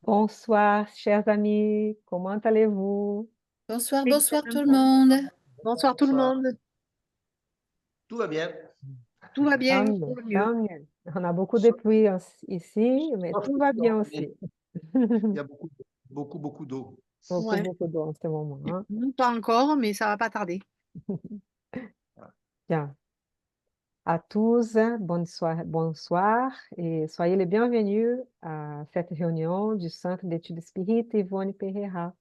Bonsoir, chers amis, comment allez-vous? Bonsoir, Oui, bonsoir tout le bonsoir. monde. Bonsoir tout le Bonsoir. monde. Tout va bien. Tout va bien, Tant tout mieux, va mieux. tant mieux. On a beaucoup de Sauf pluie ici, mais sauf tout va bien que aussi. il y a beaucoup d'eau. Beaucoup, Ouais. beaucoup d'eau en ce moment, hein. Pas encore, mais ça va pas tarder. Bien. À tous, bonsoir, bonsoir et soyez les bienvenus à cette réunion du Centre d'études spirites Yvonne Pereira.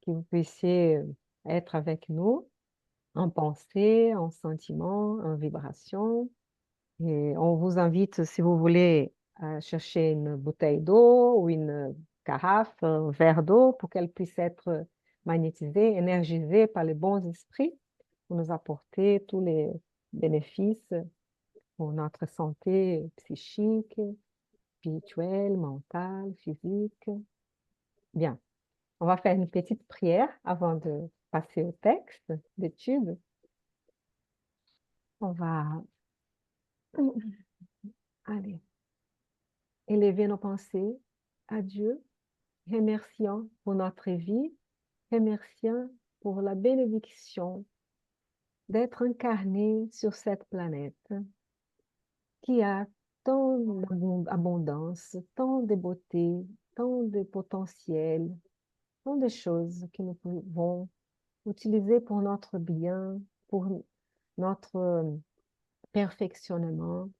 Que vous puissiez être avec nous en pensée, en sentiment, en vibration. Et on vous invite, si vous voulez, à chercher une bouteille d'eau ou une carafe, un verre d'eau pour qu'elle puisse être magnétisée, énergisée par les bons esprits pour nous apporter tous les bénéfices pour notre santé psychique, spirituelle, mentale, physique. Bien, on va faire une petite prière avant de passer au texte d'étude. On va aller élever nos pensées à Dieu, remerciant pour notre vie, remerciant pour la bénédiction d'être incarné sur cette planète qui a tant d'abondance, tant de beauté, tant de potentiel, tant de choses que nous pouvons utiliser pour notre bien, pour notre perfectionnement,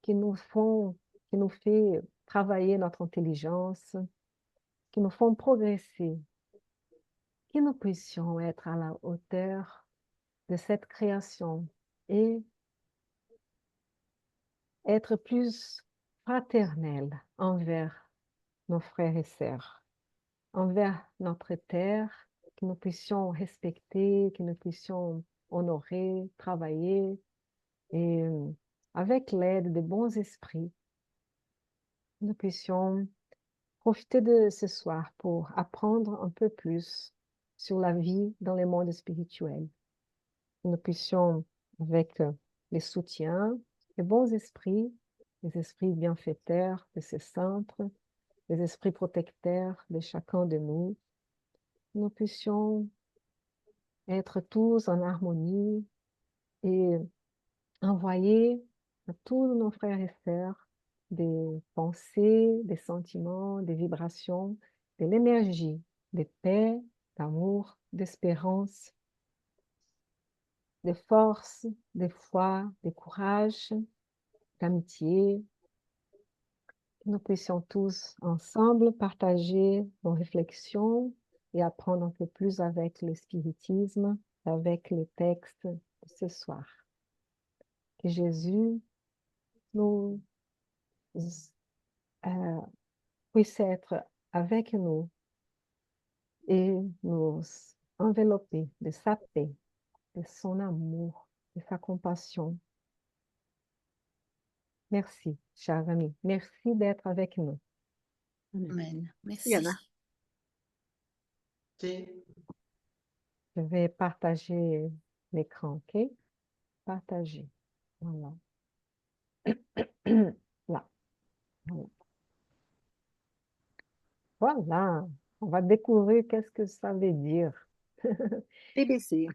qui nous font, qui nous fait travailler notre intelligence, qui nous font progresser, que nous puissions être à la hauteur de cette création et être plus fraternels envers nos frères et sœurs, envers notre terre, que nous puissions respecter, que nous puissions honorer, travailler et avec l'aide de bons esprits, nous puissions profiter de ce soir pour apprendre un peu plus sur la vie dans le monde spirituel. Nous puissions, avec les soutiens, les bons esprits, les esprits bienfaiteurs de ce centre, les esprits protecteurs de chacun de nous puissions être tous en harmonie et envoyer à tous nos frères et sœurs des pensées, des sentiments, des vibrations, de l'énergie, de paix, d'amour, d'espérance, de force, de foi, de courage, d'amitié. Que nous puissions tous ensemble partager nos réflexions et apprendre un peu plus avec le spiritisme, avec les textes de ce soir. Que Jésus nous euh, puisse être avec nous et nous envelopper de sa paix, de son amour, de sa compassion. Merci, chers amis. Merci d'être avec nous. Amen. Yana. Merci. C'est Je vais partager l'écran, OK? Partager. Voilà. Là. Voilà. Voilà. On va découvrir qu'est-ce que ça veut dire. BBC.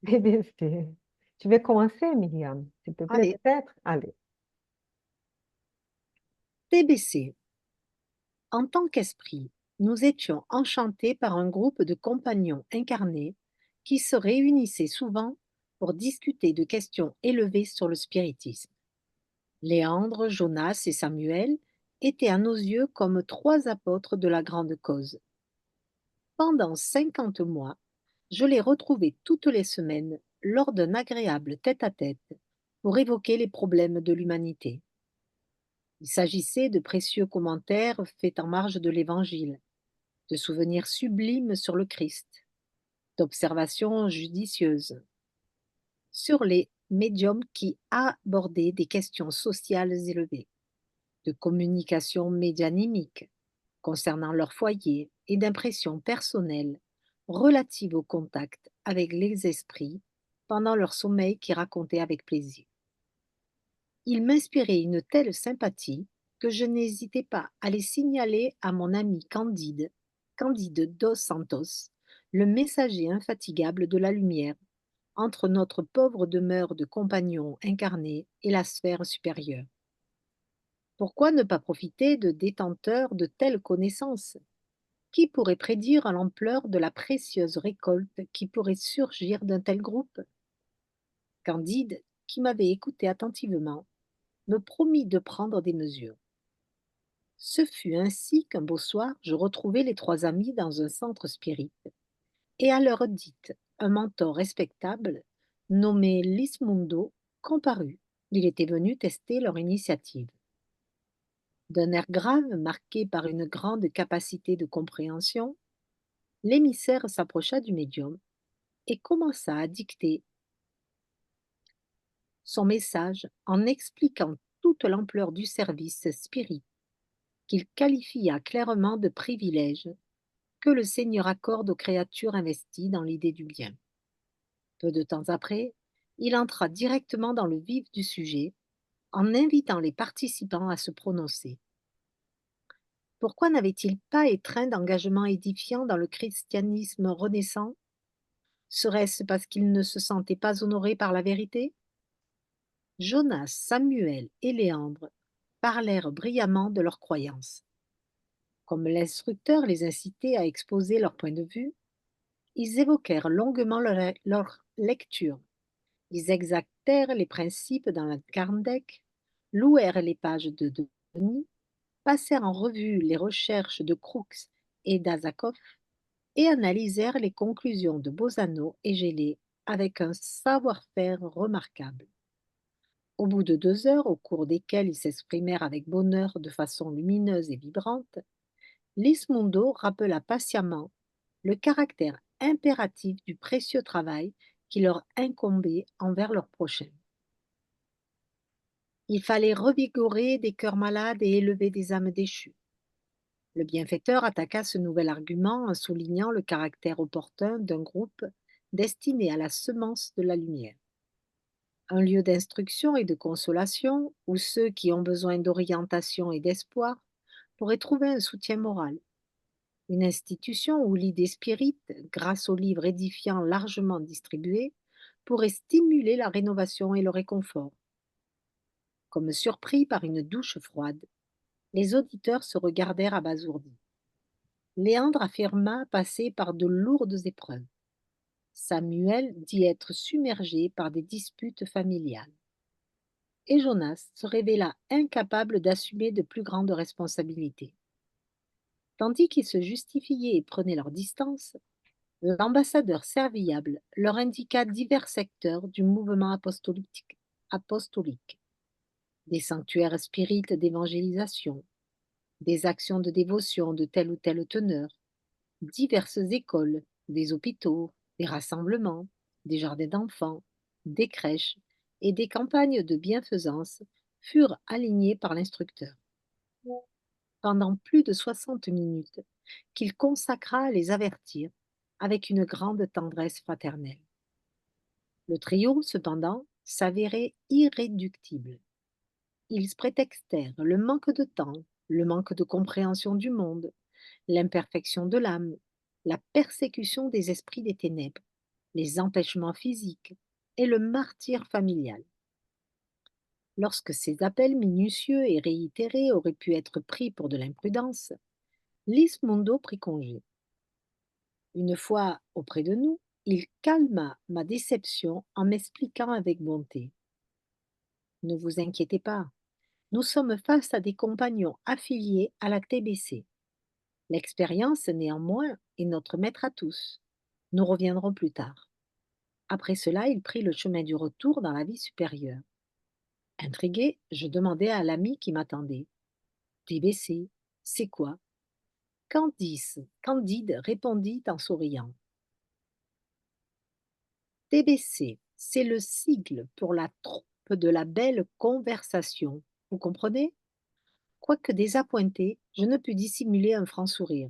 BBC. Tu veux commencer, Myriam, s'il te plaît, Allez, peut-être? Allez. TBC. En tant qu'esprit, nous étions enchantés par un groupe de compagnons incarnés qui se réunissaient souvent pour discuter de questions élevées sur le spiritisme. Léandre, Jonas et Samuel étaient à nos yeux comme trois apôtres de la grande cause. Pendant 50 mois, je les retrouvais toutes les semaines lors d'un agréable tête-à-tête pour évoquer les problèmes de l'humanité. Il s'agissait de précieux commentaires faits en marge de l'Évangile, de souvenirs sublimes sur le Christ, d'observations judicieuses, sur les médiums qui abordaient des questions sociales élevées, de communication médianimique concernant leur foyer et d'impressions personnelles relatives au contact avec les esprits pendant leur sommeil qui racontaient avec plaisir. Ils m'inspiraient une telle sympathie que je n'hésitais pas à les signaler à mon ami Candide, Candide dos Santos, le messager infatigable de la lumière, entre notre pauvre demeure de compagnon incarné et la sphère supérieure. Pourquoi ne pas profiter de détenteurs de telles connaissances? Qui pourrait prédire l'ampleur de la précieuse récolte qui pourrait surgir d'un tel groupe? Candide, qui m'avait écouté attentivement, me promit de prendre des mesures. Ce fut ainsi qu'un beau soir, je retrouvai les trois amis dans un centre spirit, et à l'heure dite, un mentor respectable, nommé Lismundo, comparut. Il était venu tester leur initiative. D'un air grave, marqué par une grande capacité de compréhension, l'émissaire s'approcha du médium et commença à dicter son message en expliquant toute l'ampleur du service spirit qu'il qualifia clairement de privilège que le Seigneur accorde aux créatures investies dans l'idée du bien. Peu de temps après, il entra directement dans le vif du sujet en invitant les participants à se prononcer. Pourquoi n'avait-il pas étreint d'engagement édifiant dans le christianisme renaissant? Serait-ce parce qu'il ne se sentait pas honoré par la vérité? Jonas, Samuel et Léandre parlèrent brillamment de leurs croyances. Comme l'instructeur les incitait à exposer leur point de vue, ils évoquèrent longuement leur lecture. Ils exactèrent les principes dans la Kardec, louèrent les pages de Denis, passèrent en revue les recherches de Crookes et d'Azakoff et analysèrent les conclusions de Bosano et Gélé avec un savoir-faire remarquable. Au bout de 2 heures, au cours desquelles ils s'exprimèrent avec bonheur de façon lumineuse et vibrante, Lismundo rappela patiemment le caractère impératif du précieux travail qui leur incombait envers leur prochain. Il fallait revigorer des cœurs malades et élever des âmes déchues. Le bienfaiteur attaqua ce nouvel argument en soulignant le caractère opportun d'un groupe destiné à la semence de la lumière. Un lieu d'instruction et de consolation où ceux qui ont besoin d'orientation et d'espoir pourraient trouver un soutien moral. Une institution où l'idée spirit, grâce aux livres édifiants largement distribués, pourrait stimuler la rénovation et le réconfort. Comme surpris par une douche froide, les auditeurs se regardèrent abasourdis. Léandre affirma passer par de lourdes épreuves. Samuel dit être submergé par des disputes familiales. Et Jonas se révéla incapable d'assumer de plus grandes responsabilités. Tandis qu'ils se justifiaient et prenaient leur distance, l'ambassadeur serviable leur indiqua divers secteurs du mouvement apostolique, des sanctuaires spirites d'évangélisation, des actions de dévotion de telle ou telle teneur, diverses écoles, des hôpitaux, des rassemblements, des jardins d'enfants, des crèches et des campagnes de bienfaisance furent alignés par l'instructeur. Pendant plus de 60 minutes, qu'il consacra à les avertir avec une grande tendresse fraternelle. Le trio, cependant, s'avérait irréductible. Ils prétextèrent le manque de temps, le manque de compréhension du monde, l'imperfection de l'âme, la persécution des esprits des ténèbres, les empêchements physiques et le martyre familial. Lorsque ces appels minutieux et réitérés auraient pu être pris pour de l'imprudence, Lismundo prit congé. Une fois auprès de nous, il calma ma déception en m'expliquant avec bonté. Ne vous inquiétez pas, nous sommes face à des compagnons affiliés à la TBC. L'expérience, néanmoins, est notre maître à tous. Nous reviendrons plus tard. Après cela, il prit le chemin du retour dans la vie supérieure. Intrigué, je demandai à l'ami qui m'attendait. TBC, c'est quoi? Candide répondit en souriant. TBC, c'est le sigle pour la troupe de la belle conversation. Vous comprenez? Quoique désappointé, je ne pus dissimuler un franc sourire.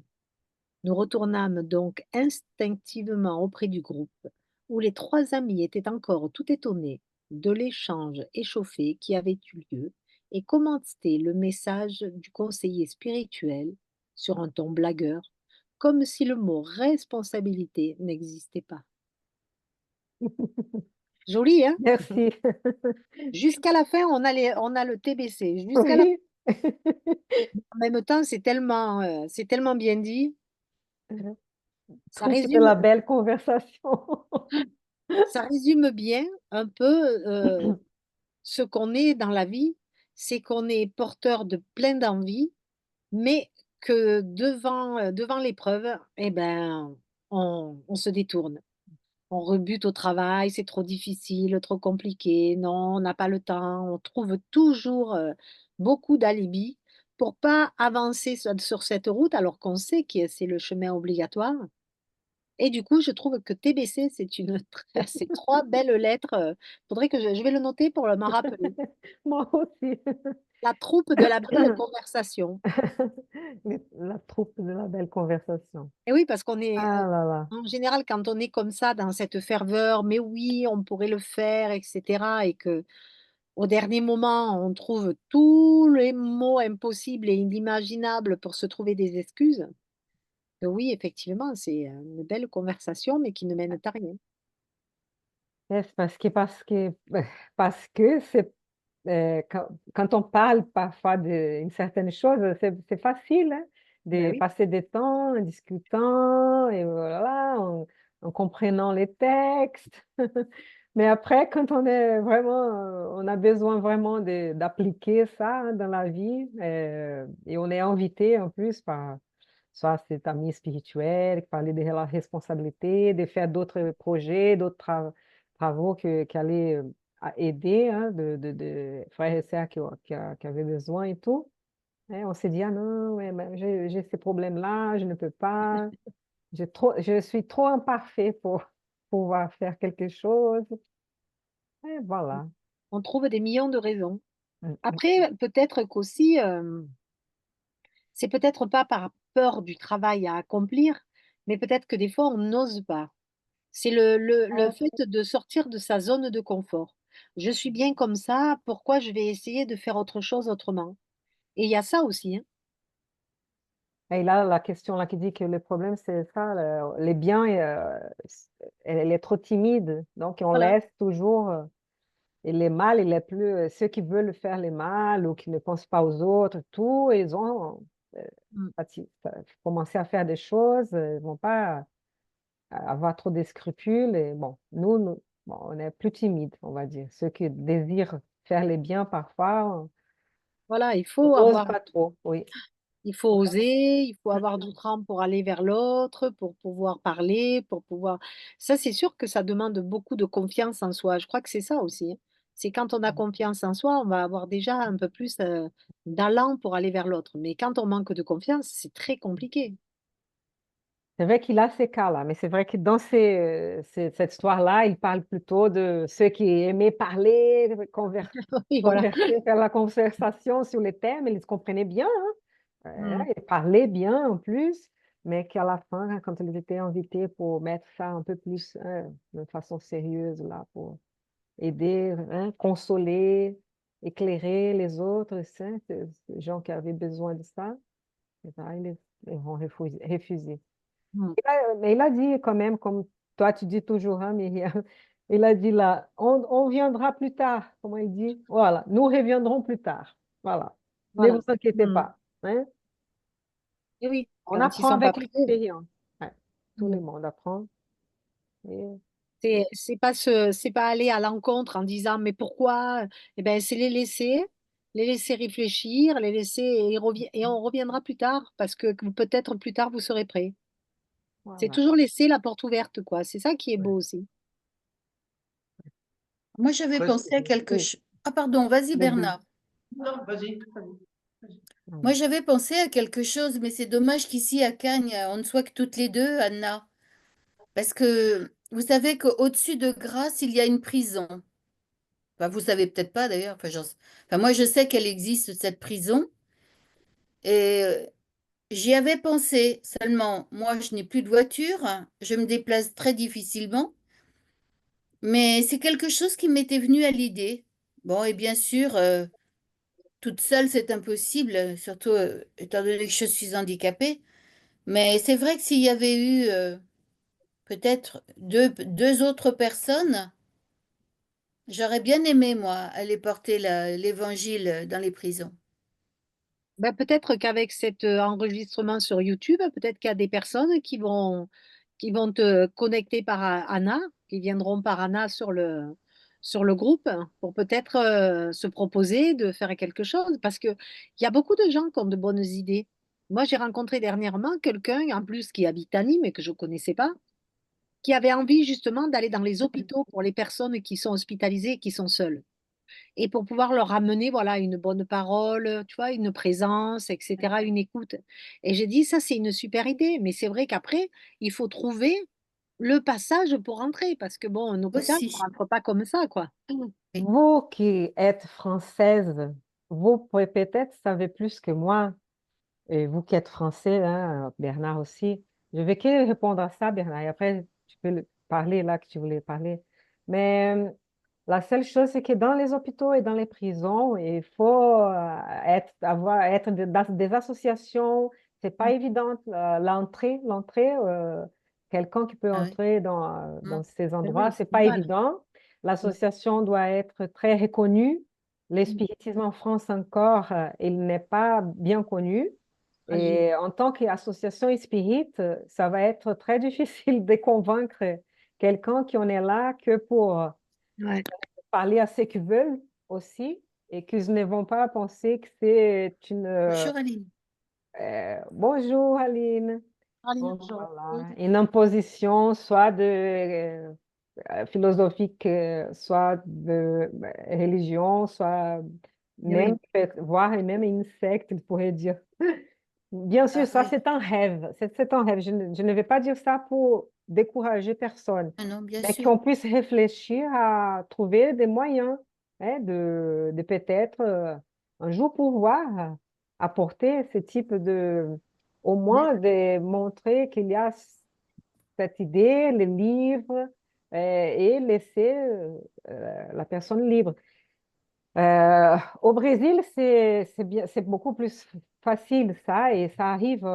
Nous retournâmes donc instinctivement auprès du groupe, où les trois amis étaient encore tout étonnés de l'échange échauffé qui avait eu lieu et commenter le message du conseiller spirituel sur un ton blagueur, comme si le mot responsabilité n'existait pas. Joli, hein? Merci. Jusqu'à la fin, on a le TBC. Jusqu'à la Oui. En même temps, c'est tellement bien dit. Ça Troupe de résume, la belle conversation. ça résume bien un peu ce qu'on est dans la vie. C'est qu'on est porteur de plein d'envies, mais que devant l'épreuve, eh ben, on se détourne. On rebute au travail, c'est trop difficile, trop compliqué, non, on n'a pas le temps. On trouve toujours beaucoup d'alibis pour pas avancer sur cette route alors qu'on sait que c'est le chemin obligatoire. Et du coup, je trouve que TBC, c'est une c'est 3 belles lettres, faudrait que je vais le noter pour m'en rappeler. Moi aussi. La troupe de la belle conversation. La troupe de la belle conversation. Et oui, parce qu'on est, Ah là là. en général, quand on est comme ça, dans cette ferveur: «Mais oui, on pourrait le faire» et cetera, et qu'au dernier moment, on trouve tous les mots impossibles et inimaginables pour se trouver des excuses. Oui, effectivement, c'est, une belle conversation, mais qui ne mène à rien. Yes, parce que c'est, quand on parle parfois d'une certaine chose, c'est facile, hein, Ben de oui. passer des temps en discutant et voilà, en comprenant les textes. Mais après, quand on est vraiment, on a besoin vraiment d'appliquer ça, hein, dans la vie, et on est invité en plus par soit cet ami spirituel, qui parlait de la responsabilité, de faire d'autres projets, d'autres travaux qui allaient aider, hein, de frères et sœurs qui avaient besoin et tout. Et on s'est dit, ah non, ouais, ben, j'ai ces problèmes-là, je ne peux pas, je suis trop imparfait pour pouvoir faire quelque chose. Et voilà. On trouve des millions de raisons. Mm, mm. Après, peut-être qu'aussi, c'est peut-être pas par peur du travail à accomplir, mais peut-être que des fois on n'ose pas. C'est le fait de sortir de sa zone de confort. Je suis bien comme ça, pourquoi je vais essayer de faire autre chose autrement? Et il y a ça aussi, hein. Et là, la question là qui dit que le problème, c'est ça, les biens, elle est trop timide, donc on Voilà. laisse toujours. Et les mâles, il est plus, ceux qui veulent faire les mâles ou qui ne pensent pas aux autres, tout, ils ont Mmh. commencé à faire des choses, ils vont pas avoir trop de scrupules. Et bon, bon, on est plus timide, on va dire. Ceux qui désirent faire les biens, parfois, Voilà, on n'ose pas trop, oui. il faut oser, il faut avoir du cran pour aller vers l'autre, pour pouvoir parler, pour pouvoir ça, c'est sûr que ça demande beaucoup de confiance en soi. Je crois que c'est ça aussi, hein. C'est quand on a confiance en soi, on va avoir déjà un peu plus, d'allant pour aller vers l'autre. Mais quand on manque de confiance, c'est très compliqué. C'est vrai qu'il a ces cas-là, mais c'est vrai que dans cette histoire-là, il parle plutôt de ceux qui aimaient parler, Oui, voilà. converser, faire la conversation sur les thèmes, ils se comprenaient bien, hein, Mmh. ils parlaient bien en plus, mais qu'à la fin, hein, quand ils étaient invités pour mettre ça un peu plus, hein, de façon sérieuse, là, pour aider, hein, consoler, éclairer les autres, ces gens qui avaient besoin de ça, eh ben, ils vont refuser. Mmh. Mais il a dit quand même, comme toi tu dis toujours, hein, Myriam, il a dit là, on viendra plus tard, comment il dit? Voilà, nous reviendrons plus tard. Voilà, ne Voilà. vous inquiétez Mmh. pas, hein. Et oui, On quand ils apprend sont pas avec prêts. l'expérience. Ouais, tout le Mmh. monde apprend. Et C'est pas aller à l'encontre en disant: «Mais pourquoi?» Et ben, c'est les laisser réfléchir, les laisser et on reviendra plus tard parce que peut-être plus tard vous serez prêts. C'est voilà. toujours laisser la porte ouverte, quoi. C'est ça qui est Ouais. beau aussi. Moi, j'avais Presque. pensé à quelque Oui, chose. Ah, pardon, vas-y, vas-y. Bernard. Non, vas-y. Moi, Mm. j'avais pensé à quelque chose, mais c'est dommage qu'ici, à Cagnes, on ne soit que toutes les deux, Anna. Parce que vous savez qu'au-dessus de Grasse, il y a une prison. Enfin, vous savez peut-être pas d'ailleurs. Enfin, moi, je sais qu'elle existe, cette prison. Et j'y avais pensé. Seulement, moi, je n'ai plus de voiture. Je me déplace très difficilement. Mais c'est quelque chose qui m'était venu à l'idée. Bon, et bien sûr, toute seule, c'est impossible, surtout étant donné que je suis handicapée. Mais c'est vrai que s'il y avait eu peut-être deux autres personnes, j'aurais bien aimé, moi, aller porter l'évangile dans les prisons. Ben, peut-être qu'avec cet enregistrement sur YouTube, peut-être qu'il y a des personnes qui vont te connecter par Anna, qui viendront par Anna sur le groupe pour peut-être se proposer de faire quelque chose. Parce qu'il y a beaucoup de gens qui ont de bonnes idées. Moi, j'ai rencontré dernièrement quelqu'un, en plus, qui habite à Nîmes mais que je ne connaissais pas, qui avait envie justement d'aller dans les hôpitaux pour les personnes qui sont hospitalisées et qui sont seules et pour pouvoir leur amener voilà, une bonne parole, tu vois, une présence, etc., une écoute. Et j'ai dit, ça, c'est une super idée, mais c'est vrai qu'après, il faut trouver le passage pour rentrer, parce que bon, un hôpital, on ne Aussi. rentre pas comme ça, quoi. Oui. Vous qui êtes française, vous pouvez peut-être savez plus que moi, et vous qui êtes français, hein, Bernard aussi. Je vais que répondre à ça, Bernard, et après tu peux parler là que tu voulais parler. Mais la seule chose, c'est que dans les hôpitaux et dans les prisons, il faut être dans des associations. C'est pas évident l'entrée. Quelqu'un qui peut Ah oui. entrer dans ces Ben endroits, oui, c'est c'est pas normal. évident. L'association doit être très reconnue. Mm. L'espiritisme en France encore, il n'est pas bien connu. Fragile. Et en tant qu'association spirit, ça va être très difficile de convaincre quelqu'un qui en est là que pour Ouais. parler à ceux qui veulent aussi et qu'ils ne vont pas penser que c'est une... Bonjour Aline. bonjour Aline. Praline. Voilà, une imposition soit philosophique, soit de religion, soit Eh même, oui. voire même une secte, il pourrait dire. Bien sûr, Ah ça oui. c'est un rêve. C'est un rêve. Je ne vais pas dire ça pour décourager personne, Ah non, bien mais sûr. qu'on puisse réfléchir à trouver des moyens hein, de peut-être un jour pouvoir apporter ce type au Mm. moins de montrer qu'il y a cette idée, les livres, et laisser la personne libre. Au Brésil, c'est beaucoup plus facile ça et ça arrive,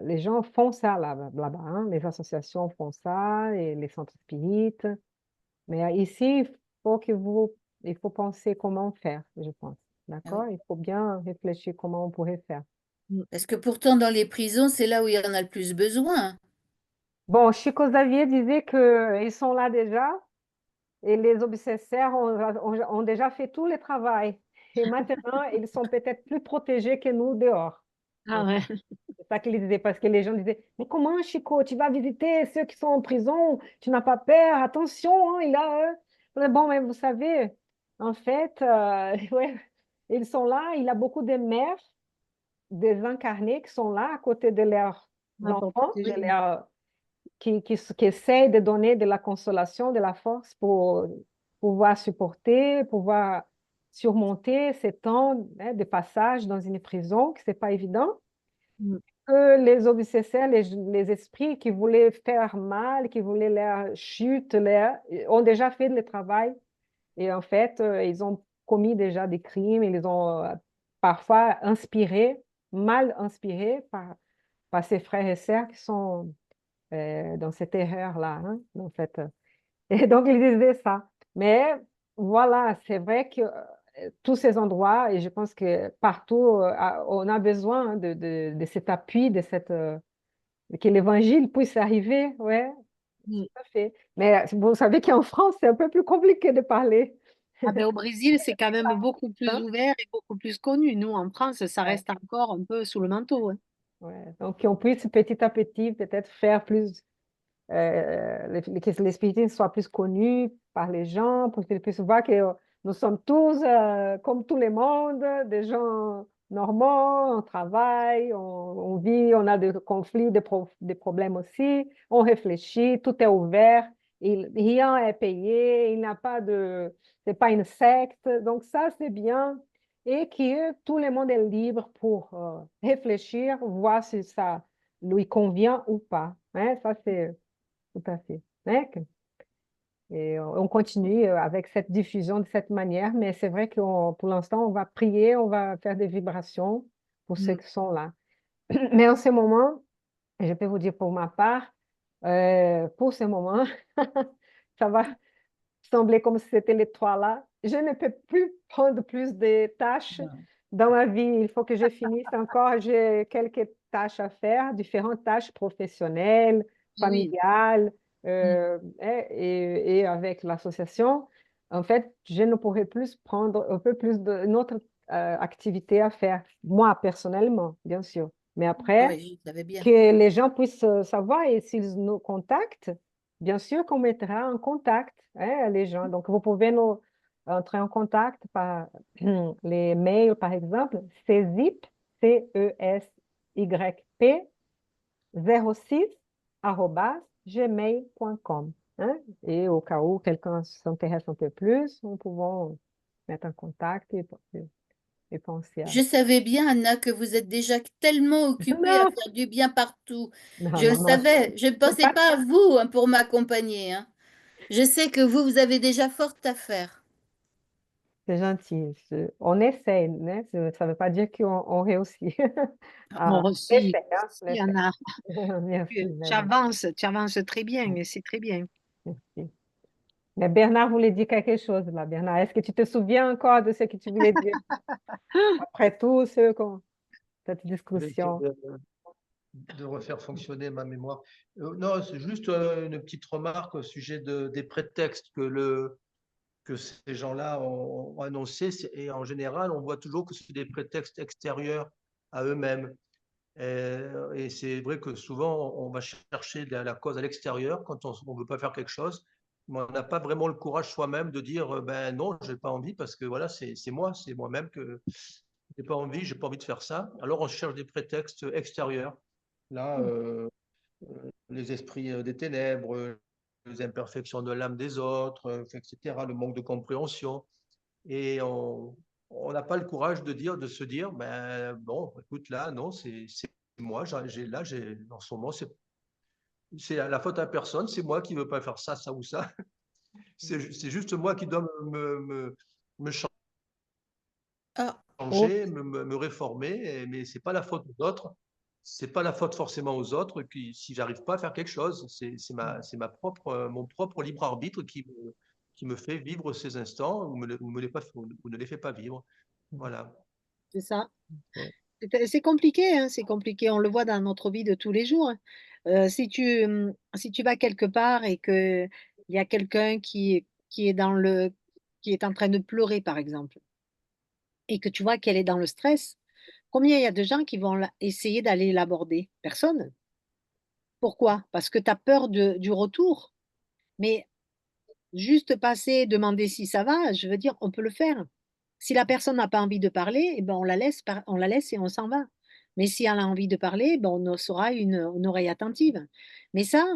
les gens font ça là-bas, hein, les associations font ça et les centres spirites. Mais ici, il faut penser comment faire, je pense. Ah D'accord? oui. Il faut bien réfléchir comment on pourrait faire. Mm. Parce que pourtant, dans les prisons, c'est là où il y en a le plus besoin. Bon, Chico Xavier disait qu'ils sont là déjà et les obsesseurs ont déjà fait tout le travail. Et maintenant, ils sont peut-être plus protégés que nous dehors. Ah ouais. C'est ça qu'il disait, parce que les gens disaient, mais comment, Chico, tu vas visiter ceux qui sont en prison, tu n'as pas peur, attention, hein, il a... Bon, mais vous savez, en fait, ouais, ils sont là, il a beaucoup de mères, des incarnés qui sont là à côté de leurs Ah, pour enfants, protéger. qui essayent de donner de la consolation, de la force pour pouvoir supporter, pouvoir surmonter ces temps hein, de passage dans une prison, que ce n'est pas évident Mm. que les obsesseurs, les esprits qui voulaient faire mal, qui voulaient leur chute, ont déjà fait le travail. Et en fait, ils ont commis déjà des crimes, ils ont parfois inspiré, mal inspiré par ces frères et sœurs qui sont dans cette erreur-là, hein, en fait. Et donc, ils disaient ça. Mais voilà, c'est vrai que tous ces endroits, et je pense que partout, on a besoin de cet appui, que l'évangile puisse arriver. Ouais, Mm. tout à fait. Mais vous savez qu'en France, c'est un peu plus compliqué de parler. Ah ben, au Brésil, c'est quand même beaucoup plus Hein. ouvert et beaucoup plus connu. Nous, en France, ça Ouais, reste encore un peu sous le manteau, hein. ouais. Donc, qu'on puisse petit à petit peut-être faire plus que l'espiritisme soit plus connu par les gens, pour qu'ils puissent voir que nous sommes tous, comme tout le monde, des gens normaux, on travaille, on vit, on a des conflits, des problèmes aussi, on réfléchit, tout est ouvert, rien est payé, il n'y a pas c'est pas une secte, donc ça c'est bien, et que tout le monde est libre pour réfléchir, voir si ça lui convient ou pas. Hein, ça c'est tout à fait. Né? Et on continue avec cette diffusion de cette manière, mais c'est vrai que pour l'instant, on va prier, on va faire des vibrations pour ceux qui sont là. Mais en ce moment, je peux vous dire pour ma part, pour ce moment, ça va sembler comme si c'était les trois là. Je ne peux plus prendre plus de tâches dans ma vie. Il faut que je finisse encore. J'ai quelques tâches à faire, différentes tâches professionnelles, Oui. familiales, et avec l'association. En fait, je ne pourrais plus prendre un peu plus d'une autre activité à faire, moi personnellement, bien sûr. Mais après, Oui, je savais bien. que les gens puissent savoir et s'ils nous contactent, bien sûr qu'on mettra en contact les gens. Donc, vous pouvez nous entrer en contact par les mails, par exemple, CESYP, CESYP 06 @gmail.com. Et au cas où quelqu'un s'intéresse un peu plus, nous pouvons mettre en contact et penser à... Je savais bien, Anna, que vous êtes déjà tellement occupée à Non, faire du bien partout. non, Je le non, non, savais. Je ne c'est pensais pas pas à vous hein, pour m'accompagner. Hein. Je sais que vous avez déjà fort à faire. C'est gentil. On essaie, né? Ça ne veut pas dire qu'on réussit. On On essaie, hein? On réussit, essaie. Anna. Merci, Tu avances très bien, et c'est très bien. merci. Mais Bernard voulait dire quelque chose là. Bernard, est-ce que tu te souviens encore de ce que tu voulais dire après tout cette Je vais essayer discussion? de refaire fonctionner ma mémoire. Non, c'est juste une petite remarque au sujet des prétextes que ces gens-là ont annoncés. Et en général, on voit toujours que c'est des prétextes extérieurs à eux-mêmes. Et c'est vrai que souvent, on va chercher la cause à l'extérieur quand on ne veut pas faire quelque chose. Mais on n'a pas vraiment le courage soi-même de dire ben non, je n'ai pas envie parce que voilà, c'est moi-même que j'ai pas envie de faire ça. Alors on cherche des prétextes extérieurs. Là, les esprits des ténèbres, les imperfections de l'âme des autres, etc., le manque de compréhension. Et on n'a pas le courage de se dire, ben bon, écoute, là, non, c'est moi, en ce moment, c'est la faute à personne, c'est moi qui ne veux pas faire ça, ça ou ça. C'est juste moi qui dois me Ah, Oh, changer, me réformer, mais c'est pas la faute aux autres. C'est pas la faute forcément aux autres si j'arrive pas à faire quelque chose. C'est ma mon propre libre arbitre qui me fait vivre ces instants ou ne les fait pas vivre. Voilà. C'est ça. ok. C'est compliqué, hein, c'est compliqué. On le voit dans notre vie de tous les jours. Si tu vas quelque part et qu'il y a quelqu'un qui est qui est en train de pleurer, par exemple, et que tu vois qu'elle est dans le stress, combien il y a de gens qui vont essayer d'aller l'aborder? Personne. Pourquoi? Parce que tu as peur du retour. Mais juste passer, demander si ça va, je veux dire, on peut le faire. Si la personne n'a pas envie de parler, eh ben on la laisse et on s'en va. Mais si elle a envie de parler, ben on sera une oreille attentive. Mais ça,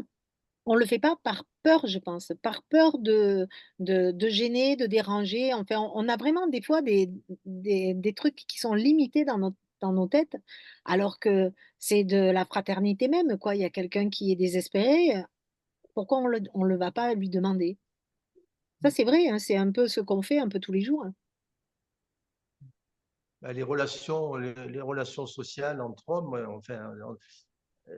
on ne le fait pas par peur, je pense, par peur de gêner, de déranger. Enfin, on a vraiment des fois des trucs qui sont limités dans nos têtes, alors que c'est de la fraternité même, quoi. Il y a quelqu'un qui est désespéré, pourquoi on le va pas lui demander? Ça, c'est vrai, hein, c'est un peu ce qu'on fait un peu tous les jours, hein. Ben, les relations sociales entre hommes, enfin,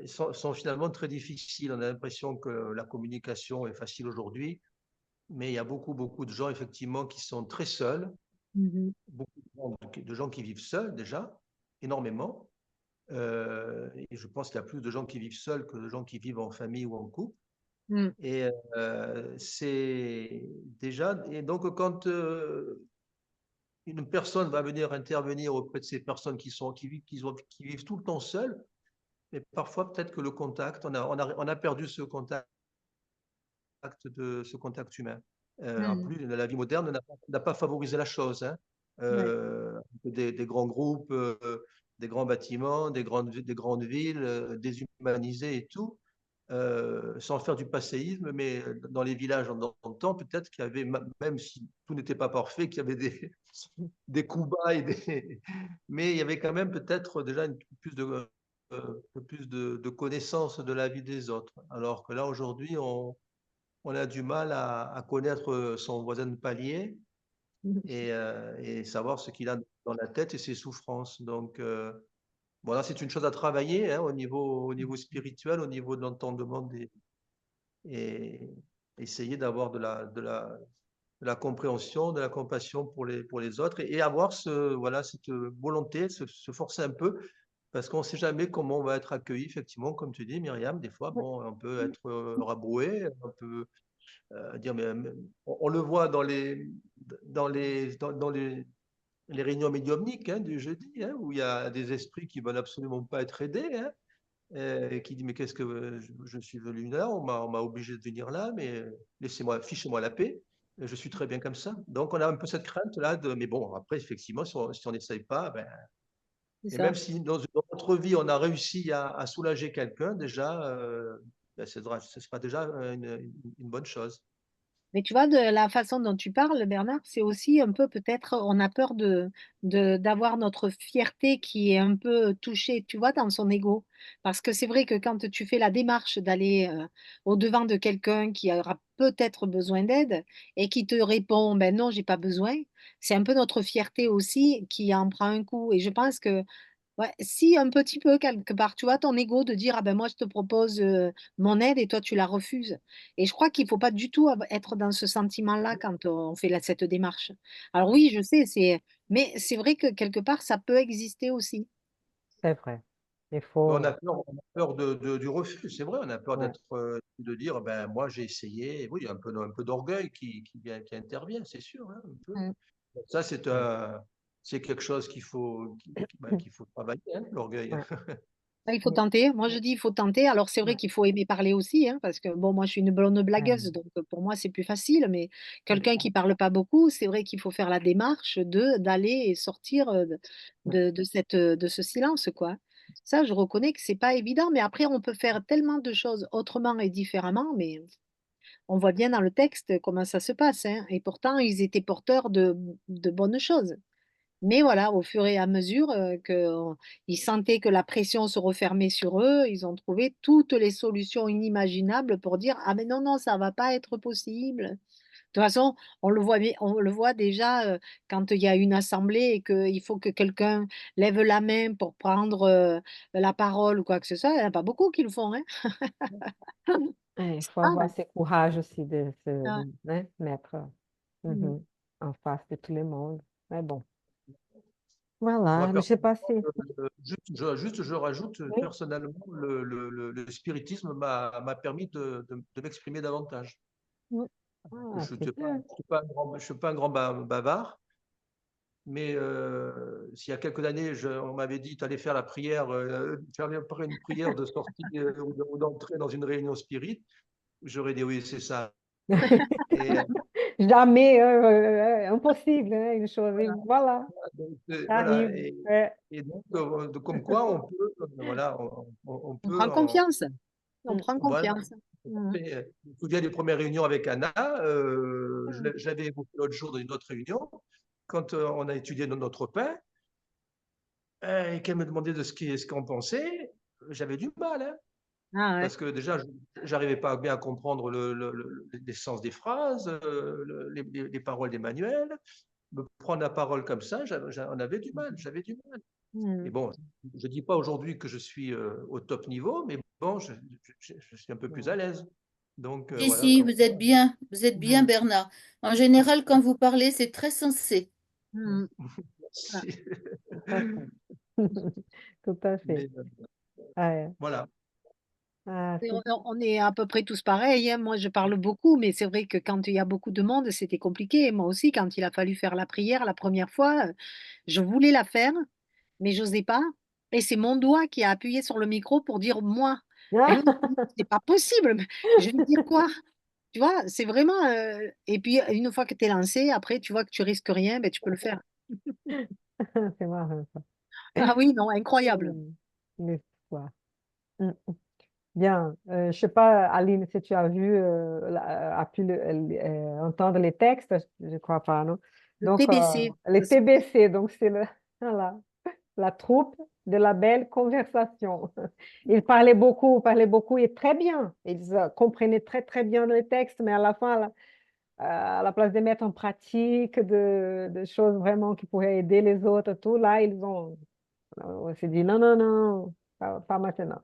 sont finalement très difficiles. On a l'impression que la communication est facile aujourd'hui, mais il y a beaucoup de gens effectivement qui sont très seuls, Mhm. beaucoup de gens qui vivent seuls déjà, énormément. Et je pense qu'il y a plus de gens qui vivent seuls que de gens qui vivent en famille ou en couple. Mm. Et c'est déjà, et donc quand une personne va venir intervenir auprès de ces personnes qui vivent tout le temps seules, mais parfois peut-être que le contact, on a perdu ce contact humain. En Mm. plus, la vie moderne n'a pas favorisé la chose. Hein. Ouais. Des grands groupes, des grands bâtiments, des grandes villes, déshumanisées et tout. Sans faire du passéisme, mais dans les villages dans le temps, peut-être qu'il y avait, même si tout n'était pas parfait, qu'il y avait des coups bas, mais il y avait quand même peut-être déjà plus de connaissance de la vie des autres. Alors que là, aujourd'hui, on a du mal à connaître son voisin de palier et savoir ce qu'il a dans la tête et ses souffrances. Donc, voilà, c'est une chose à travailler hein, au niveau spirituel, au niveau de l'entendement et essayer d'avoir de la compréhension, de la compassion pour les autres et avoir voilà, cette volonté, se forcer un peu, parce qu'on ne sait jamais comment on va être accueilli, effectivement, comme tu dis, Myriam. Des fois, Ouais. bon, on peut être rabroué, on peut dire, mais on le voit dans les réunions médiumniques hein, du jeudi, hein, où il y a des esprits qui veulent absolument pas être aidés, hein, et qui dit mais qu'est-ce que je suis venu là, on m'a obligé de venir là, mais laissez-moi, fichez-moi la paix, je suis très bien comme ça. Donc on a un peu cette crainte là de, mais bon après effectivement si on n'essaye pas, ben, C'est et ça. même si dans notre vie on a réussi à soulager quelqu'un déjà, ben, ce sera déjà une bonne chose. Mais tu vois, de la façon dont tu parles, Bernard, c'est aussi un peu peut-être, on a peur d'avoir notre fierté qui est un peu touchée, tu vois, dans son ego. Parce que c'est vrai que quand tu fais la démarche d'aller au-devant de quelqu'un qui aura peut-être besoin d'aide et qui te répond, ben non, j'ai pas besoin, c'est un peu notre fierté aussi qui en prend un coup. Et je pense que ouais, si un petit peu quelque part, tu vois, ton ego de dire: «Ah ben moi je te propose, mon aide et toi tu la refuses» et je crois qu'il faut pas du tout être dans ce sentiment-là quand on fait cette démarche. Alors oui, je sais, mais c'est vrai que quelque part ça peut exister aussi. C'est vrai. Il Mais faut, on a peur du refus, c'est vrai, on a peur ouais. d'être, de dire, ben moi j'ai essayé, oui, il y a un peu d'orgueil qui intervient, c'est sûr, hein, un peu. Mmh. Ça, c'est quelque chose qu'il faut travailler, hein, l'orgueil. Ouais. Ah, il faut tenter. Moi, je dis: «Il faut tenter». Alors c'est vrai Ouais. qu'il faut aimer parler aussi, hein, parce que bon, moi, je suis une bonne blagueuse, Ouais. donc pour moi, c'est plus facile, mais quelqu'un qui parle pas beaucoup, c'est vrai qu'il faut faire la démarche d'aller et sortir, de ce silence, quoi. Ça, je reconnais que c'est pas évident, mais après on peut faire tellement de choses autrement et différemment, mais on voit bien dans le texte comment ça se passe, hein, et pourtant ils étaient porteurs de bonnes choses. Mais voilà, au fur et à mesure, qu'ils sentaient que la pression se refermait sur eux, ils ont trouvé toutes les solutions inimaginables pour dire: «Ah mais non, non, ça va pas être possible». De toute façon, on le voit déjà, quand il y a une assemblée et qu'il faut que quelqu'un lève la main pour prendre, la parole ou quoi que ce soit, il y en a pas beaucoup qui le font, hein. Il faut Ah avoir ouais. ce courage aussi de se, Ah, né, mettre mmh. mhm, en face de tout le monde. Mais bon, Moi, voilà, mais j'ai personnellement, passé. je rajoute, Oui. personnellement, le spiritisme m'a permis de m'exprimer davantage. Mm. Ah, Je c'est suis pas, bien. je suis pas un grand bavard, mais s'il y a quelques années, on m'avait dit, tu allais faire la prière, faire une prière de sortie ou d'entrée dans une réunion spirit, j'aurais dit oui, c'est ça. Et Jamais, impossible, hein, une chose. Et voilà, donc, ça voilà. arrive. Ouais. Et donc, comme quoi on peut, voilà, on On peut, prend confiance, on Mm. prend voilà. confiance. Mmh. Je me souviens des premières réunions avec Anna, je l'avais évoqué l'autre jour dans une autre réunion, quand on a étudié notre pain, et qu'elle me demandait de ce qu'on pensait, j'avais du mal, hein, Ah ouais. parce que déjà, j'arrivais pas bien à comprendre les sens des phrases, les paroles d'Emmanuel. Me prendre la parole comme ça, on avait du mal, j'avais du mal. Et Mmh. bon, je dis pas aujourd'hui que je suis au top niveau, mais bon, je suis un peu plus à l'aise. Donc Si, voilà, si, comme vous êtes bien, Mmh. Bernard. En général, quand vous parlez, c'est très sensé. Mmh. Voilà. si- Tout à fait. Tout à fait. mais Ouais. voilà. Ah, Et c'est on est à peu près tous pareils, hein. Moi, je parle beaucoup, mais c'est vrai que quand il y a beaucoup de monde, c'était compliqué. Moi aussi, quand il a fallu faire la prière la première fois, je voulais la faire, mais j'osais pas. Et c'est mon doigt qui a appuyé sur le micro pour dire moi. Et moi, je me dis, c'est pas possible. Mais je vais dire quoi? Tu vois, c'est vraiment. Et puis, une fois que tu es lancé, après, tu vois que tu risques rien, ben, tu peux le faire. c'est marrant ça. Ah oui, non, incroyable. L'histoire. Mm. Bien. Je sais pas, Aline, si tu as vu, as pu entendre les textes, je crois pas, non? Le Donc, TBC. les TBC, donc c'est le, voilà. la troupe de la belle conversation. Ils parlaient beaucoup et très bien. Ils comprenaient très, très bien les textes, mais à la fin, à la place de mettre en pratique de choses vraiment qui pourraient aider les autres, tout, là, on s'est dit non, non, non, pas maintenant.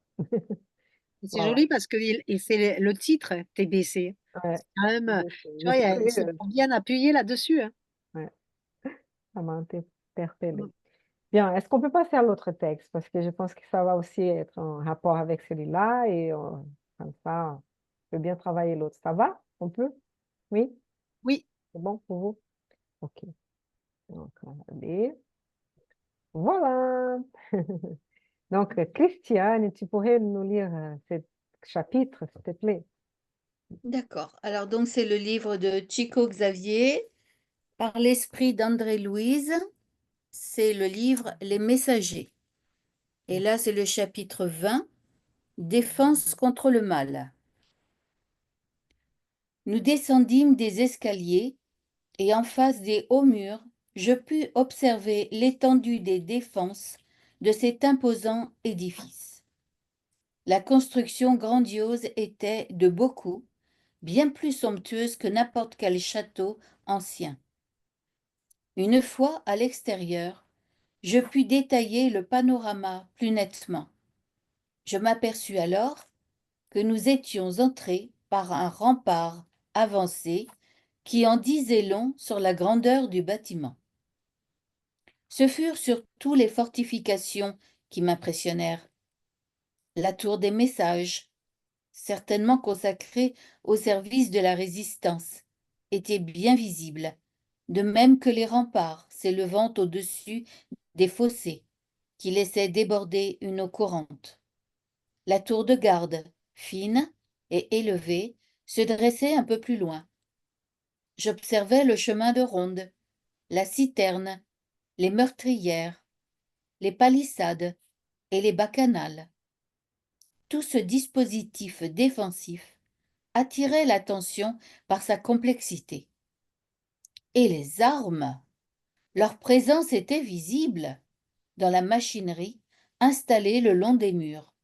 C'est Voilà. joli parce que et c'est le titre, TBC. Ouais. C'est quand même, tu vois, Je sais, c'est pour bien appuyer là-dessus, hein. ouais, ça m'a interpellée. Mm. Bien, est-ce qu'on peut passer à l'autre texte? Parce que je pense que ça va aussi être en rapport avec celui-là et comme ça, on peut bien travailler l'autre. Ça va? On peut? Oui? Oui, C'est bon pour vous? OK. Donc, on va aller. Voilà. Donc, Christiane, tu pourrais nous lire ce chapitre, s'il te plaît? D'accord. Alors, donc, c'est le livre de Chico Xavier par l'esprit d'André Louise. C'est le livre Les Messagers. Et là, c'est le chapitre 20, Défense contre le mal. Nous descendîmes des escaliers et en face des hauts murs, je pus observer l'étendue des défenses de cet imposant édifice. La construction grandiose était, de beaucoup, bien plus somptueuse que n'importe quel château ancien. Une fois à l'extérieur, je pus détailler le panorama plus nettement. Je m'aperçus alors que nous étions entrés par un rempart avancé qui en disait long sur la grandeur du bâtiment. Ce furent surtout les fortifications qui m'impressionnèrent. La tour des messages, certainement consacrée au service de la résistance, était bien visible, de même que les remparts s'élevant au-dessus des fossés qui laissaient déborder une eau courante. La tour de garde, fine et élevée, se dressait un peu plus loin. J'observais le chemin de ronde, la citerne, les meurtrières, les palissades et les bacchanales. Tout ce dispositif défensif attirait l'attention par sa complexité. Et les armes, leur présence était visible dans la machinerie installée le long des murs,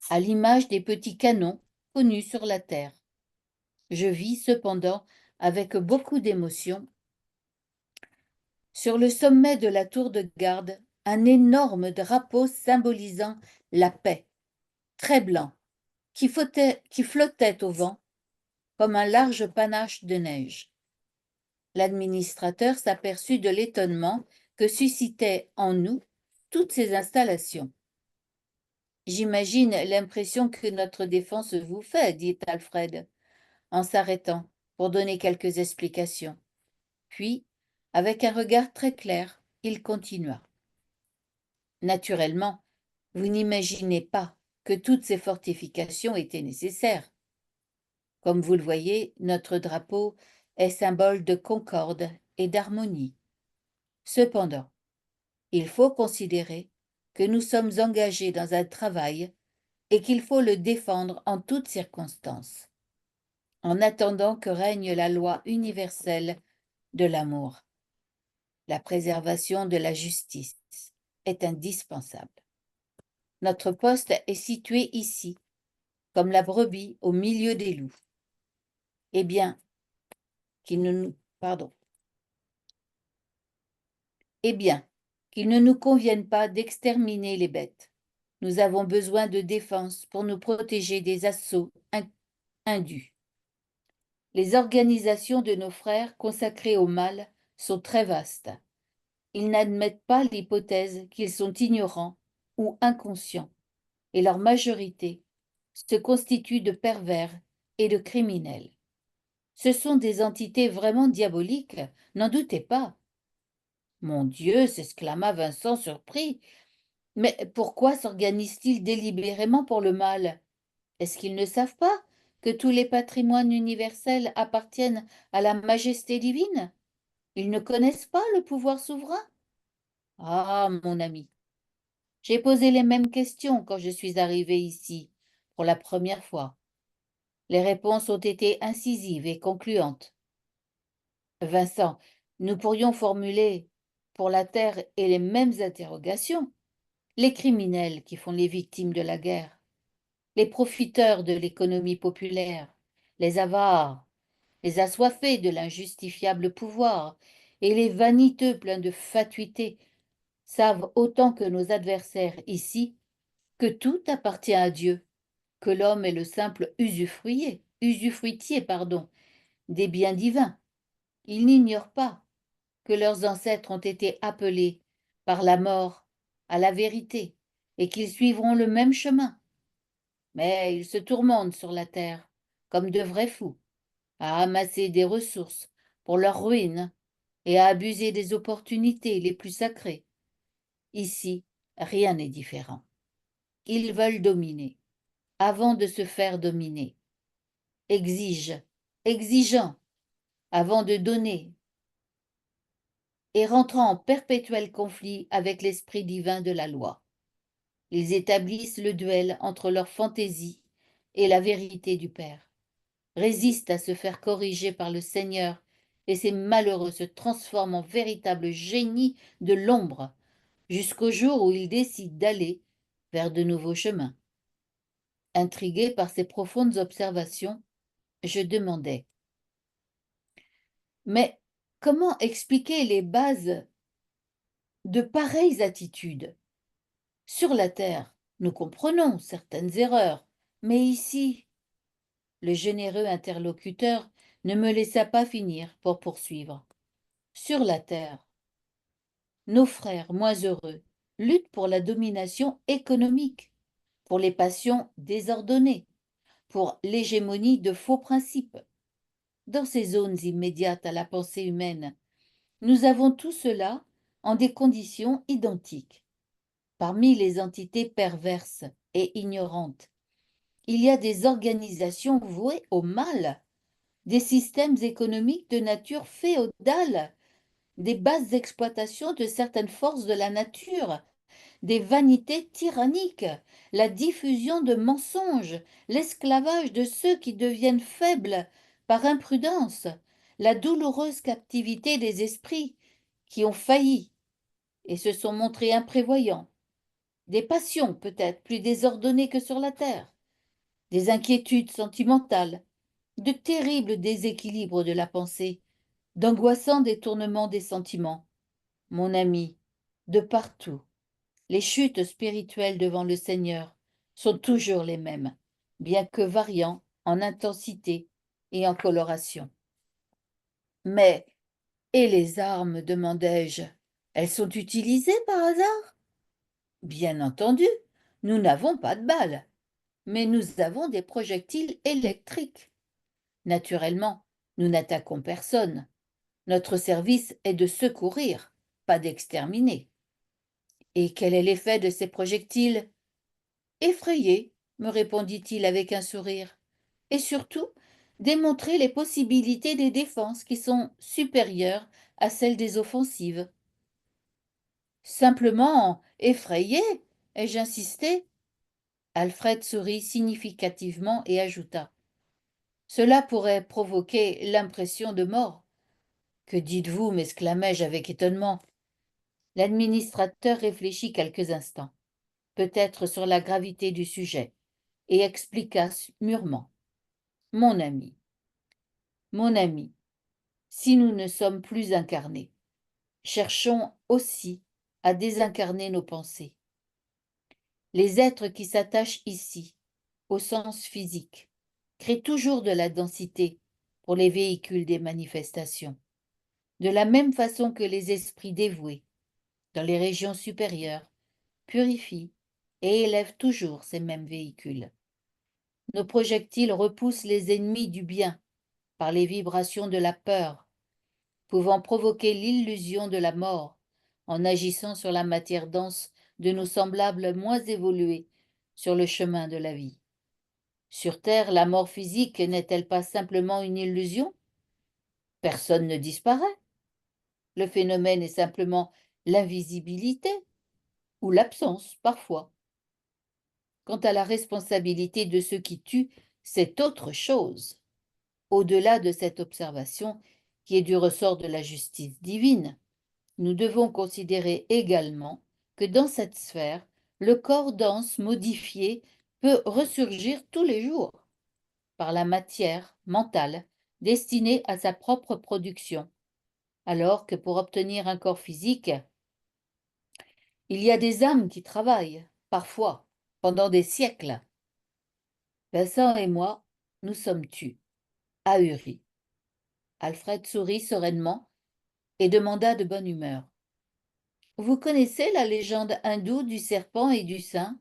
à l'image des petits canons connus sur la terre. Je vis cependant avec beaucoup d'émotion, sur le sommet de la tour de garde, un énorme drapeau symbolisant la paix, très blanc, qui flottait au vent comme un large panache de neige. L'administrateur s'aperçut de l'étonnement que suscitaient en nous toutes ces installations. J'imagine l'impression que notre défense vous fait, dit Alfred, en s'arrêtant pour donner quelques explications. Puis, avec un regard très clair, il continua. Naturellement, vous n'imaginez pas que toutes ces fortifications étaient nécessaires. Comme vous le voyez, notre drapeau est symbole de concorde et d'harmonie. Cependant, il faut considérer que nous sommes engagés dans un travail et qu'il faut le défendre en toutes circonstances, en attendant que règne la loi universelle de l'amour. La préservation de la justice est indispensable. Notre poste est situé ici, comme la brebis au milieu des loups. Eh bien, qu'il ne nous, qu'il ne nous convienne pas d'exterminer les bêtes. Nous avons besoin de défense pour nous protéger des assauts indus. Les organisations de nos frères consacrés au mal sont très vastes. Ils n'admettent pas l'hypothèse qu'ils sont ignorants ou inconscients, et leur majorité se constitue de pervers et de criminels. Ce sont des entités vraiment diaboliques, n'en doutez pas. Mon Dieu, s'exclama Vincent surpris. Mais pourquoi s'organisent-ils délibérément pour le mal? Est-ce qu'ils ne savent pas que tous les patrimoines universels appartiennent à la majesté divine? Ils ne connaissent pas le pouvoir souverain? Ah, mon ami, j'ai posé les mêmes questions quand je suis arrivé ici pour la première fois. Les réponses ont été incisives et concluantes. Vincent, nous pourrions formuler pour la terre et les mêmes interrogations. Les criminels qui font les victimes de la guerre, les profiteurs de l'économie populaire, les avares, les assoiffés de l'injustifiable pouvoir et les vaniteux pleins de fatuité savent autant que nos adversaires ici que tout appartient à Dieu, que l'homme est le simple usufruitier, des biens divins. Ils n'ignorent pas que leurs ancêtres ont été appelés par la mort à la vérité et qu'ils suivront le même chemin. Mais ils se tourmentent sur la terre comme de vrais fous, à amasser des ressources pour leur ruine et à abuser des opportunités les plus sacrées. Ici, rien n'est différent. Ils veulent dominer, avant de se faire dominer. Exigeant, avant de donner, et rentrant en perpétuel conflit avec l'esprit divin de la loi. Ils établissent le duel entre leur fantaisie et la vérité du Père, résistent à se faire corriger par le Seigneur, et ces malheureux se transforment en véritables génies de l'ombre, jusqu'au jour où ils décident d'aller vers de nouveaux chemins. Intrigué par ces profondes observations, je demandai: mais comment expliquer les bases de pareilles attitudes? Sur la terre, nous comprenons certaines erreurs, mais ici, le généreux interlocuteur ne me laissa pas finir pour poursuivre. Sur la terre, nos frères moins heureux luttent pour la domination économique, pour les passions désordonnées, pour l'hégémonie de faux principes. Dans ces zones immédiates à la pensée humaine, nous avons tout cela en des conditions identiques. Parmi les entités perverses et ignorantes, il y a des organisations vouées au mal, des systèmes économiques de nature féodale, des basses exploitations de certaines forces de la nature, des vanités tyranniques, la diffusion de mensonges, l'esclavage de ceux qui deviennent faibles par imprudence, la douloureuse captivité des esprits qui ont failli et se sont montrés imprévoyants, des passions peut-être plus désordonnées que sur la terre, des inquiétudes sentimentales, de terribles déséquilibres de la pensée, d'angoissants détournements des sentiments. Mon ami, de partout, les chutes spirituelles devant le Seigneur sont toujours les mêmes, bien que variant en intensité et en coloration. Mais, et les armes, demandai-je, elles sont utilisées par hasard? Bien entendu, nous n'avons pas de balles, mais nous avons des projectiles électriques. Naturellement, nous n'attaquons personne. Notre service est de secourir, pas d'exterminer. Et quel est l'effet de ces projectiles? Effrayé, me répondit-il avec un sourire, et surtout démontrer les possibilités des défenses qui sont supérieures à celles des offensives. Simplement effrayé, ai-je insisté? Alfred sourit significativement et ajouta: cela pourrait provoquer l'impression de mort. Que dites-vous? M'exclamai-je avec étonnement. L'administrateur réfléchit quelques instants, peut-être sur la gravité du sujet, et expliqua mûrement. Mon ami, si nous ne sommes plus incarnés, cherchons aussi à désincarner nos pensées. Les êtres qui s'attachent ici, au sens physique, créent toujours de la densité pour les véhicules des manifestations, de la même façon que les esprits dévoués, dans les régions supérieures, purifient et élèvent toujours ces mêmes véhicules. Nos projectiles repoussent les ennemis du bien par les vibrations de la peur, pouvant provoquer l'illusion de la mort en agissant sur la matière dense de nos semblables moins évolués sur le chemin de la vie. Sur Terre, la mort physique n'est-elle pas simplement une illusion? Personne ne disparaît. Le phénomène est simplement l'invisibilité ou l'absence, parfois. Quant à la responsabilité de ceux qui tuent, c'est autre chose. Au-delà de cette observation, qui est du ressort de la justice divine, Nous devons considérer également que dans cette sphère, le corps dense modifié peut ressurgir tous les jours par la matière mentale destinée à sa propre production, alors que pour obtenir un corps physique, il y a des âmes qui travaillent, parfois, pendant des siècles. Vincent et moi, nous sommes tus, ahuris. Alfred sourit sereinement et demanda de bonne humeur. Vous connaissez la légende hindoue du serpent et du saint?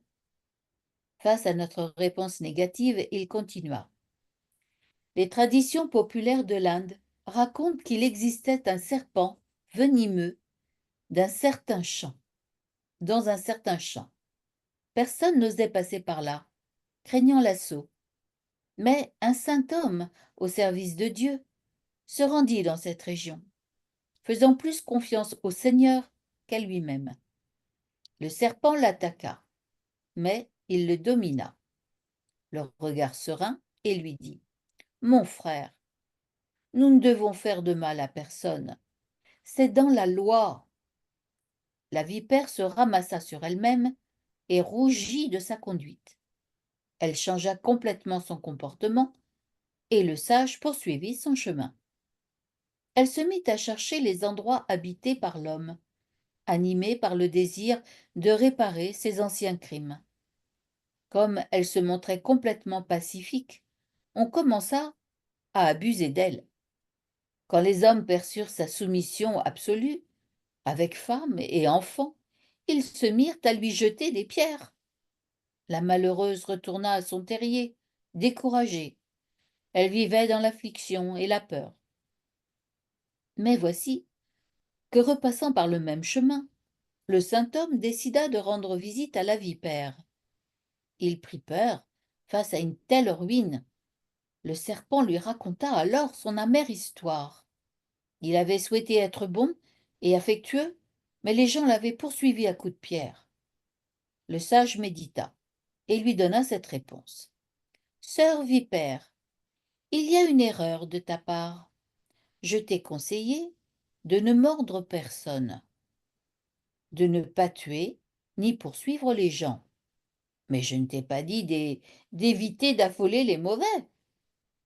Face à notre réponse négative, il continua. Les traditions populaires de l'Inde racontent qu'il existait un serpent venimeux d'un certain champ, dans un certain champ. Personne n'osait passer par là, craignant l'assaut. Mais un saint homme, au service de Dieu, se rendit dans cette région, faisant plus confiance au Seigneur qu'à lui-même. Le serpent l'attaqua, mais il le domina, le regard serein, et lui dit, « Mon frère, nous ne devons faire de mal à personne. C'est dans la loi. » La vipère se ramassa sur elle-même et rougit de sa conduite. Elle changea complètement son comportement et le sage poursuivit son chemin. Elle se mit à chercher les endroits habités par l'homme, animée par le désir de réparer ses anciens crimes. Comme elle se montrait complètement pacifique, on commença à abuser d'elle. Quand les hommes perçurent sa soumission absolue, avec femme et enfants, ils se mirent à lui jeter des pierres. La malheureuse retourna à son terrier, découragée. Elle vivait dans l'affliction et la peur. Mais voici que, repassant par le même chemin, le saint homme décida de rendre visite à la vipère. Il prit peur face à une telle ruine. Le serpent lui raconta alors son amère histoire. Il avait souhaité être bon et affectueux, mais les gens l'avaient poursuivi à coups de pierre. Le sage médita et lui donna cette réponse. Sœur vipère, il y a une erreur de ta part. Je t'ai conseillé de ne mordre personne, de ne pas tuer ni poursuivre les gens. Mais je ne t'ai pas dit d'éviter d'affoler les mauvais.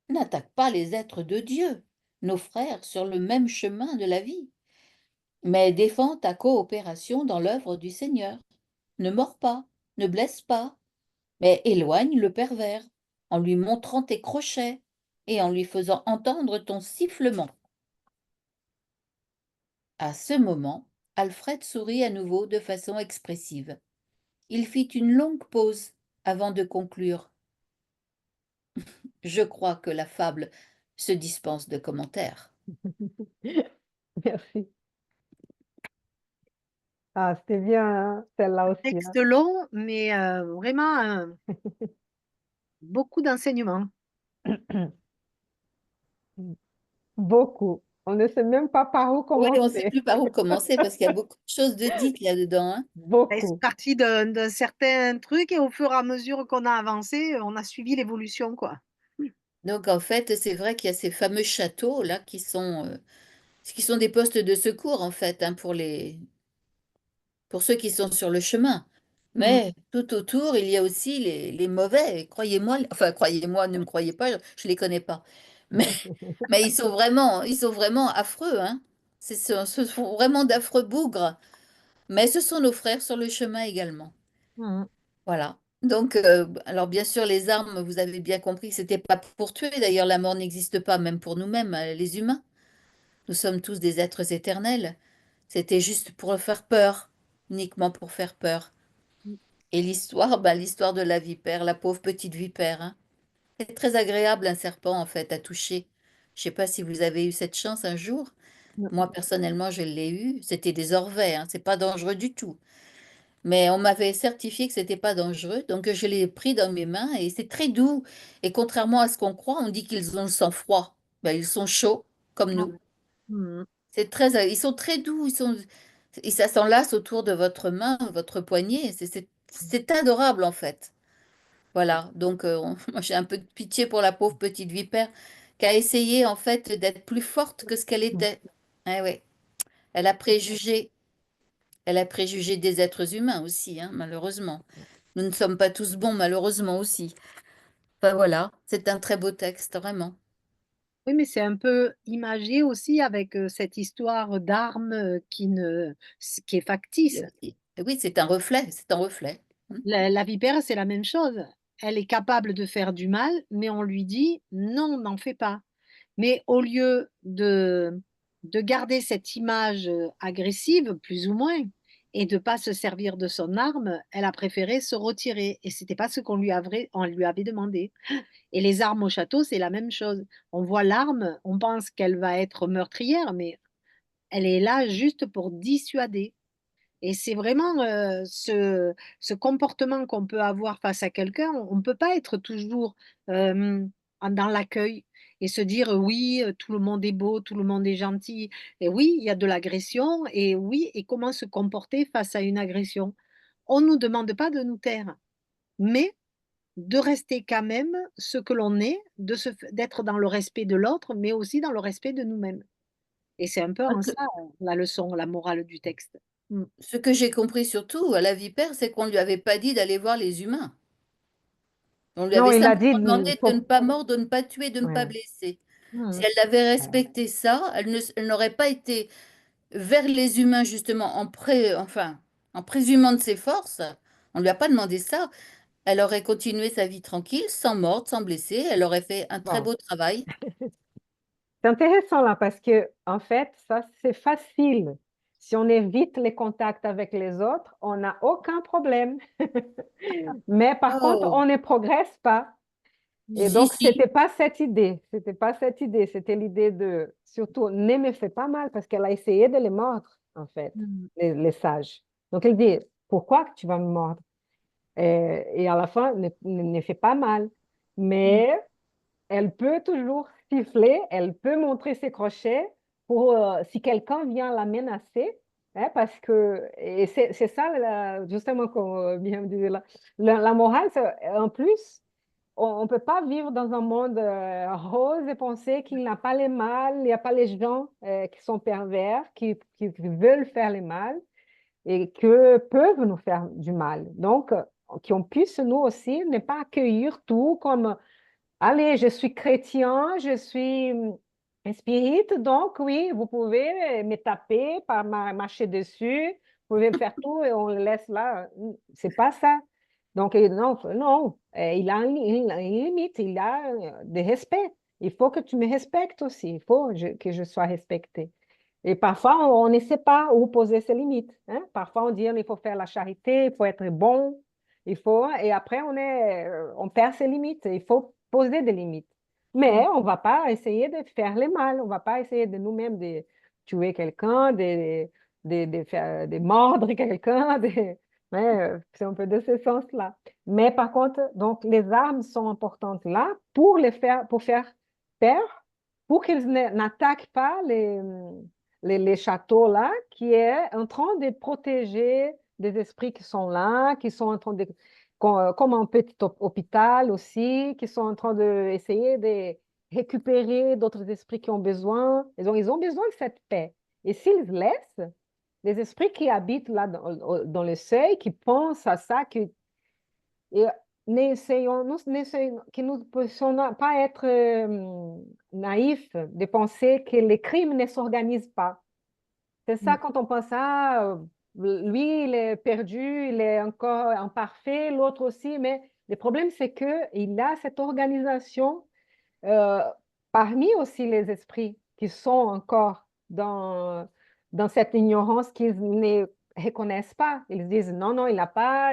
N'attaque pas les êtres de Dieu, nos frères sur le même chemin de la vie, mais défends ta coopération dans l'œuvre du Seigneur. Ne mords pas, ne blesse pas, mais éloigne le pervers en lui montrant tes crochets et en lui faisant entendre ton sifflement. À ce moment, Alfred sourit à nouveau de façon expressive. Il fit une longue pause avant de conclure. Je crois que la fable se dispense de commentaires. Merci. Ah, c'était bien, hein, celle-là aussi, hein. Texte long, mais vraiment beaucoup d'enseignements. Beaucoup. On ne sait même pas par où Oui, on ne sait commencer. plus par où commencer parce qu'il y a beaucoup de choses de dites là-dedans, hein. C'est Beaucoup. parti d'un certain truc et au fur et à mesure qu'on a avancé, on a suivi l'évolution, quoi. Donc en fait, c'est vrai qu'il y a ces fameux châteaux là qui sont des postes de secours en fait, hein, pour ceux qui sont sur le chemin. Mhm. Mais tout autour, il y a aussi les mauvais. Et croyez-moi, enfin croyez-moi, ne me croyez pas, je ne les connais pas. Mais, mais ils sont vraiment affreux, hein. Ce sont vraiment d'affreux bougres. Mais ce sont nos frères sur le chemin également. Mhm. Voilà. Donc, alors bien sûr, les armes, vous avez bien compris que c'était pas pour tuer. D'ailleurs, la mort n'existe pas, même pour nous-mêmes, les humains. Nous sommes tous des êtres éternels. C'était juste pour faire peur, uniquement pour faire peur. Et l'histoire, bah, l'histoire de la vipère, la pauvre petite vipère, hein. C'est très agréable un serpent en fait à toucher. Je sais pas si vous avez eu cette chance un jour. Moi personnellement, je l'ai eu. C'était des orvets, hein. C'est pas dangereux du tout. Mais on m'avait certifié que c'était pas dangereux, donc je l'ai pris dans mes mains et c'est très doux. Et contrairement à ce qu'on croit, on dit qu'ils ont le sang froid. Ben, ils sont chauds comme Ah nous. ouais. Mhm. Ils sont très doux. Et ça s'enlace autour de votre main, votre poignet. C'est adorable en fait. Voilà. Donc moi j'ai un peu de pitié pour la pauvre petite vipère qui a essayé en fait d'être plus forte que ce qu'elle était. Ah ouais. Elle a préjugé, elle a préjugé des êtres humains aussi, hein, malheureusement. Nous ne sommes pas tous bons, malheureusement aussi. Enfin voilà, c'est un très beau texte, vraiment. Oui, mais c'est un peu imagé aussi avec cette histoire d'armes qui est factice. Oui, c'est un reflet, c'est un reflet. La vipère, c'est la même chose. Elle est capable de faire du mal, mais on lui dit non, n'en fais pas. Mais au lieu de garder cette image agressive, plus ou moins, et de pas se servir de son arme, elle a préféré se retirer. Et c'était pas ce on lui avait demandé. Et les armes au château, c'est la même chose. On voit l'arme, on pense qu'elle va être meurtrière, mais elle est là juste pour dissuader. Et c'est vraiment ce comportement qu'on peut avoir face à quelqu'un. On ne peut pas être toujours dans l'accueil et se dire oui, tout le monde est beau, tout le monde est gentil. Et oui, il y a de l'agression. Et oui, et comment se comporter face à une agression. On ne nous demande pas de nous taire, mais de rester quand même ce que l'on est, d'être dans le respect de l'autre, mais aussi dans le respect de nous-mêmes. Et c'est un peu en ça la leçon, la morale du texte. Mm. Ce que j'ai compris surtout à la vipère, c'est qu'on ne lui avait pas dit d'aller voir les humains. On lui Non, avait il a dit, simplement demandé de ne faut... pas mordre, de ne pas tuer, de ne pas ouais. blesser. Si Mm. elle avait respecté ça, elle n'aurait pas été vers les humains justement enfin, en présumant de ses forces. On ne lui a pas demandé ça. Elle aurait continué sa vie tranquille, sans mordre, sans blesser. Elle aurait fait un très Bon, beau travail. c'est intéressant là parce que, en fait, ça, c'est facile. Si on évite les contacts avec les autres, on n'a aucun problème. Mais par contre, Oh, on ne progresse pas. Et si, donc, si. c'était pas cette idée. C'était pas cette idée. C'était l'idée de, surtout, ne me fais pas mal parce qu'elle a essayé de les mordre, en fait, Mm. les sages. Donc, elle dit, pourquoi que tu vas me mordre? Et à la fin, ne fais pas mal. Mm. Mais elle peut toujours siffler, elle peut montrer ses crochets pour si quelqu'un vient la menacer, hein, parce que, et c'est ça, justement, comme bien me disait là, la morale, en plus, on ne peut pas vivre dans un monde rose et penser qu'il n'a pas les mal, il n'y a pas les gens qui sont pervers, qui veulent faire les mal et que peuvent nous faire du mal. Donc, qu'on puisse nous aussi ne pas accueillir tout comme allez, je suis chrétien, je suis spirit, donc oui, vous pouvez me taper, pas marcher dessus, vous pouvez me faire tout et on le laisse là. C'est pas ça. Donc, non, non, il a une limite, il a des respects. Il faut que tu me respectes aussi, il faut que je sois respectée. Et parfois, on ne sait pas où poser ses limites, hein. Parfois, on dit il faut faire la charité, il faut être bon, il faut, et après, on perd ses limites. Il faut poser des limites. Mais Mm. on ne va pas essayer de faire le mal. On ne va pas essayer de nous-mêmes de tuer quelqu'un, de mordre quelqu'un. C'est un peu de ce sens-là. Mais par contre, donc, les armes sont importantes là pour faire peur, pour qu'ils n'attaquent pas les châteaux là, qui est en train de protéger des esprits qui sont là, qui sont en train de, comme un petit hôpital aussi, qui sont en train d'essayer de récupérer d'autres esprits qui ont besoin. Ils ont besoin de cette paix. Et s'ils laissent, les esprits qui habitent là dans le seuil, qui pensent à ça, et que nous ne puissions pas être naïfs de penser que les crimes ne s'organisent pas. C'est ça Mm. quand on pense, ah, lui, il est perdu, il est encore imparfait, l'autre aussi, mais le problème, c'est qu'il a cette organisation euh, parmi aussi les esprits qui sont encore dans cette ignorance qu'ils ne reconnaissent pas. Ils disent, non, non, il n'a pas,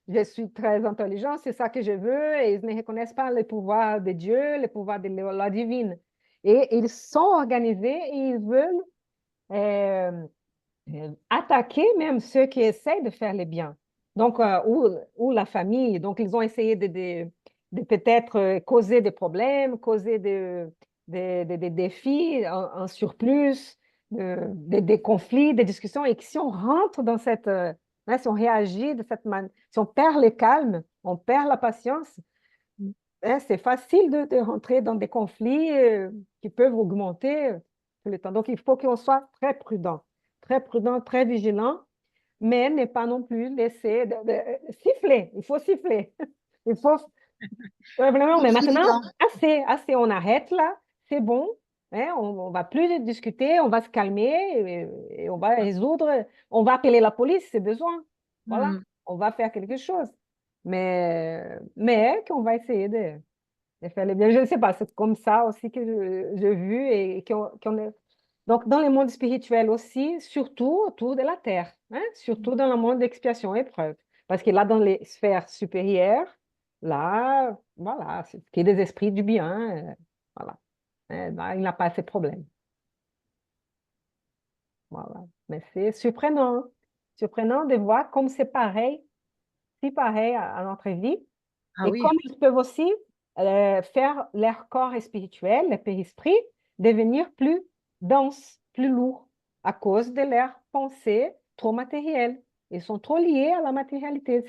je suis très intelligent, c'est ça que je veux, et ils ne reconnaissent pas le pouvoir de Dieu, le pouvoir de la divine. Et ils sont organisés et ils veulent euh, attaquer même ceux qui essayent de faire le bien. Donc, ou la famille. Donc, ils ont essayé de peut-être causer des problèmes, causer des défis, un surplus, des conflits, des discussions. Et que si on rentre dans cette, si on réagit de cette manière, si on perd le calme, on perd la patience, c'est facile de rentrer dans des conflits qui peuvent augmenter tout le temps. Donc, il faut qu'on soit très prudent. très prudent, très vigilant, mais ne pas non plus laisser de siffler. Il faut siffler. Il faut vraiment, mais Oups, maintenant, évident. assez, on arrête là, c'est bon. Hein, on va plus discuter, on va se calmer et on va résoudre. On va appeler la police si besoin. Voilà, Hmm. on va faire quelque chose. Mais qu'on va essayer de faire le bien. Je ne sais pas, c'est comme ça aussi que j'ai vu et qu'on est. Donc, dans le monde spirituel aussi, surtout autour de la terre, hein, surtout dans le monde d'expiation et épreuve. Parce que là, dans les sphères supérieures, là, voilà, c'est qu'il y ait des esprits du bien, voilà. Hein, là, il n'a pas ces problèmes. Voilà. Mais c'est surprenant, hein. Surprenant de voir comme c'est pareil, si pareil à notre vie, Ah et oui, comme ils peuvent aussi faire leur corps spirituel, leur périsprit, devenir plus dense, plus lourd, à cause de leurs pensées trop matérielles. Ils sont trop liés à la matérialité.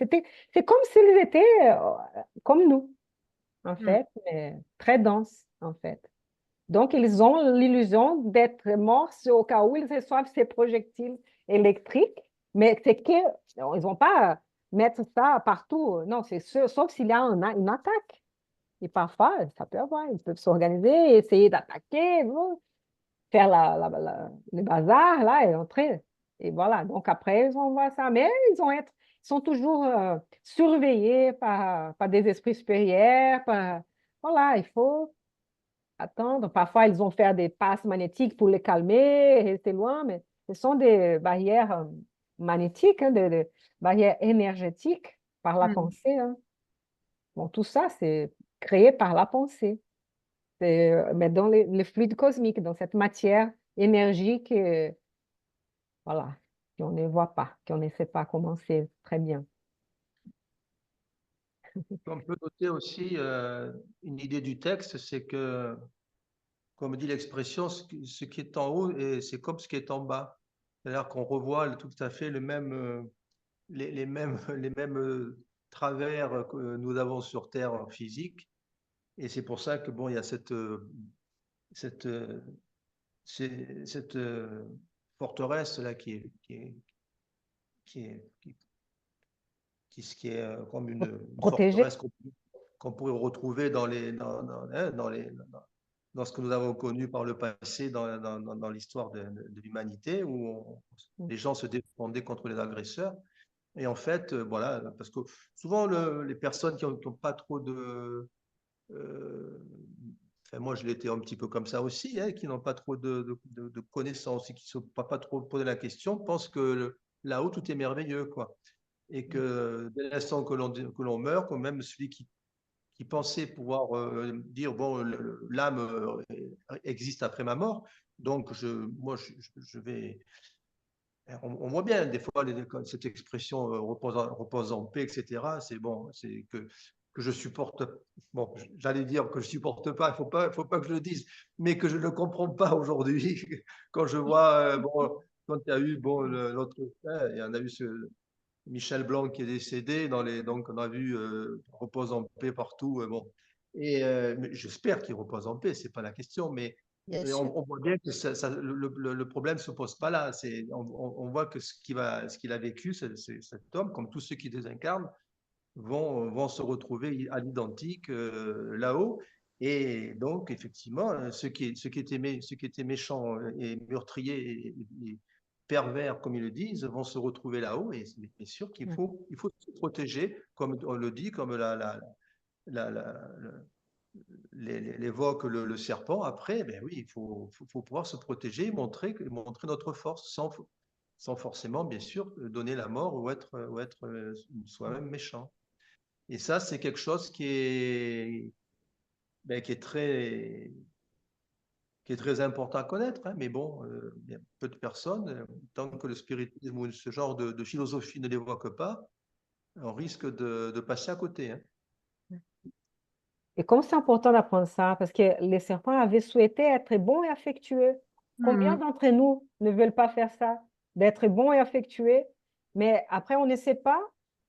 C'est comme s'ils étaient comme nous, en hmm. fait, mais très denses, en fait. Donc, ils ont l'illusion d'être morts au cas où ils reçoivent ces projectiles électriques, mais c'est qu'ils ne vont pas mettre ça partout. Non, c'est sauf s'il y a une attaque. Et parfois, ça peut avoir, ils peuvent s'organiser, essayer d'attaquer, faire le bazar, là, et entrer. Et voilà, donc après, ils vont voir ça. Mais ils sont toujours surveillés par des esprits supérieurs. Voilà, il faut attendre. Parfois, ils vont faire des passes magnétiques pour les calmer, rester loin, mais ce sont des barrières magnétiques, hein, des barrières énergétiques par la Hmm. pensée, hein. Bon, tout ça, c'est créé par la pensée. Mais dans les fluides cosmiques, dans cette matière énergique, voilà, qu'on ne voit pas, qu'on ne sait pas comment c'est très bien. On peut noter aussi une idée du texte, c'est que, comme dit l'expression, ce qui est en haut, c'est comme ce qui est en bas. C'est-à-dire qu'on revoit tout à fait le même, les mêmes, les mêmes travers que nous avons sur Terre physique. Et c'est pour ça que, bon, il y a cette, cette forteresse là qui est, qui, qui est comme une Protéger. forteresse qu'on pourrait retrouver hein, dans ce que nous avons connu par le passé dans l'histoire de l'humanité, où les gens se défendaient contre les agresseurs. Et en fait, voilà, parce que souvent, les personnes qui n'ont pas trop de... enfin, moi, je l'étais un petit peu comme ça aussi, hein, qui n'ont pas trop de connaissances et qui ne sont pas trop posé la question, pensent que là-haut, tout est merveilleux, quoi. Et que dès l'instant que l'on meurt, quand même celui qui pensait pouvoir dire, bon, l'âme existe après ma mort, donc moi, je vais... On voit bien des fois cette expression repose en paix, etc. C'est bon, c'est que je supporte. Bon, j'allais dire que je supporte pas. Faut pas que je le dise, mais que je ne comprends pas aujourd'hui quand je vois bon, quand il y a eu bon l'autre, il y en a eu Michel Blanc qui est décédé donc on a vu repose en paix partout. Bon, et mais j'espère qu'il repose en paix. C'est pas la question, mais Bien et sûr. on voit bien que le problème ne se pose pas là. On voit que ce qu'il a vécu, cet homme, comme tous ceux qui désincarnent, vont se retrouver à l'identique là-haut. Et donc, effectivement, ceux qui étaient méchants et meurtriers et pervers, comme ils le disent, vont se retrouver là-haut. Et c'est sûr il faut se protéger, comme on le dit, comme la, la- l'évoque le serpent. Après, ben oui, faut pouvoir se protéger, montrer notre force sans forcément, bien sûr, donner la mort ou être soi-même méchant. Et ça, c'est quelque chose ben, qui est très important à connaître, hein. Mais bon, il y a peu de personnes, tant que le spiritisme ou ce genre de philosophie ne l'évoque pas, on risque de passer à côté, hein. Et comme c'est important d'apprendre ça, parce que les serpents avaient souhaité être bons et affectueux. Combien Hmm. d'entre nous ne veulent pas faire ça, d'être bons et affectueux, mais après on ne sait pas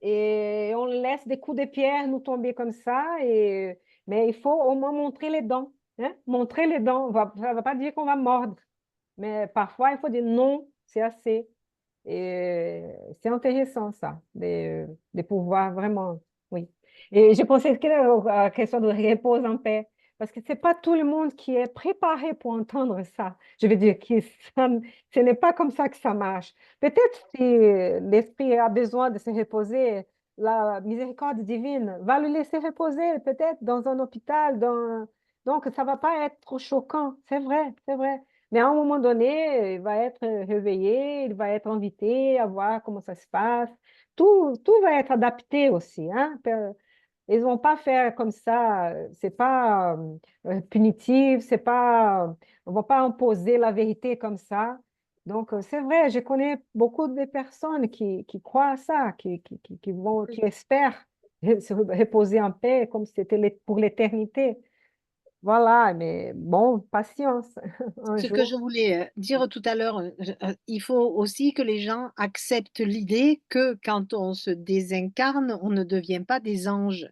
et on laisse des coups de pierre nous tomber comme ça. Mais il faut au moins montrer les dents, hein? Montrer les dents. Ça ne va pas dire qu'on va mordre, mais parfois il faut dire non, c'est assez. Et c'est intéressant ça, de pouvoir vraiment, oui. Et je pensais que la question de repose en paix, parce que c'est pas tout le monde qui est préparé pour entendre ça. Je veux dire que ce n'est pas comme ça que ça marche. Peut-être si l'esprit a besoin de se reposer, la miséricorde divine va le laisser reposer, peut-être dans un hôpital, donc ça va pas être trop choquant. C'est vrai, c'est vrai. Mais à un moment donné, il va être réveillé, il va être invité à voir comment ça se passe. Tout va être adapté aussi, hein. Ils vont pas faire comme ça, c'est pas punitif, c'est pas, on va pas imposer la vérité comme ça. Donc, c'est vrai, je connais beaucoup de personnes qui croient à ça, qui espèrent se reposer en paix comme si c'était pour l'éternité. Voilà, mais bon, patience, un Ce que jour. je voulais dire tout à l'heure, il faut aussi que les gens acceptent l'idée que quand on se désincarne, on ne devient pas des anges.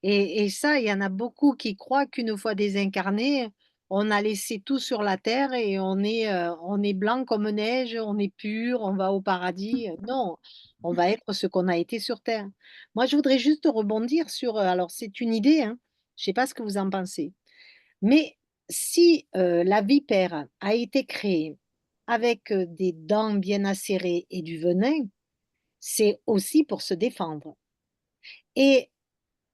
Et ça, il y en a beaucoup qui croient qu'une fois désincarné, on a laissé tout sur la terre et on est blanc comme neige, on est pur, on va au paradis. Non, on va être ce qu'on a été sur terre. Moi, je voudrais juste rebondir sur, alors c'est une idée, hein, je ne sais pas ce que vous en pensez, mais si la vipère a été créée avec des dents bien acérées et du venin, c'est aussi pour se défendre. Et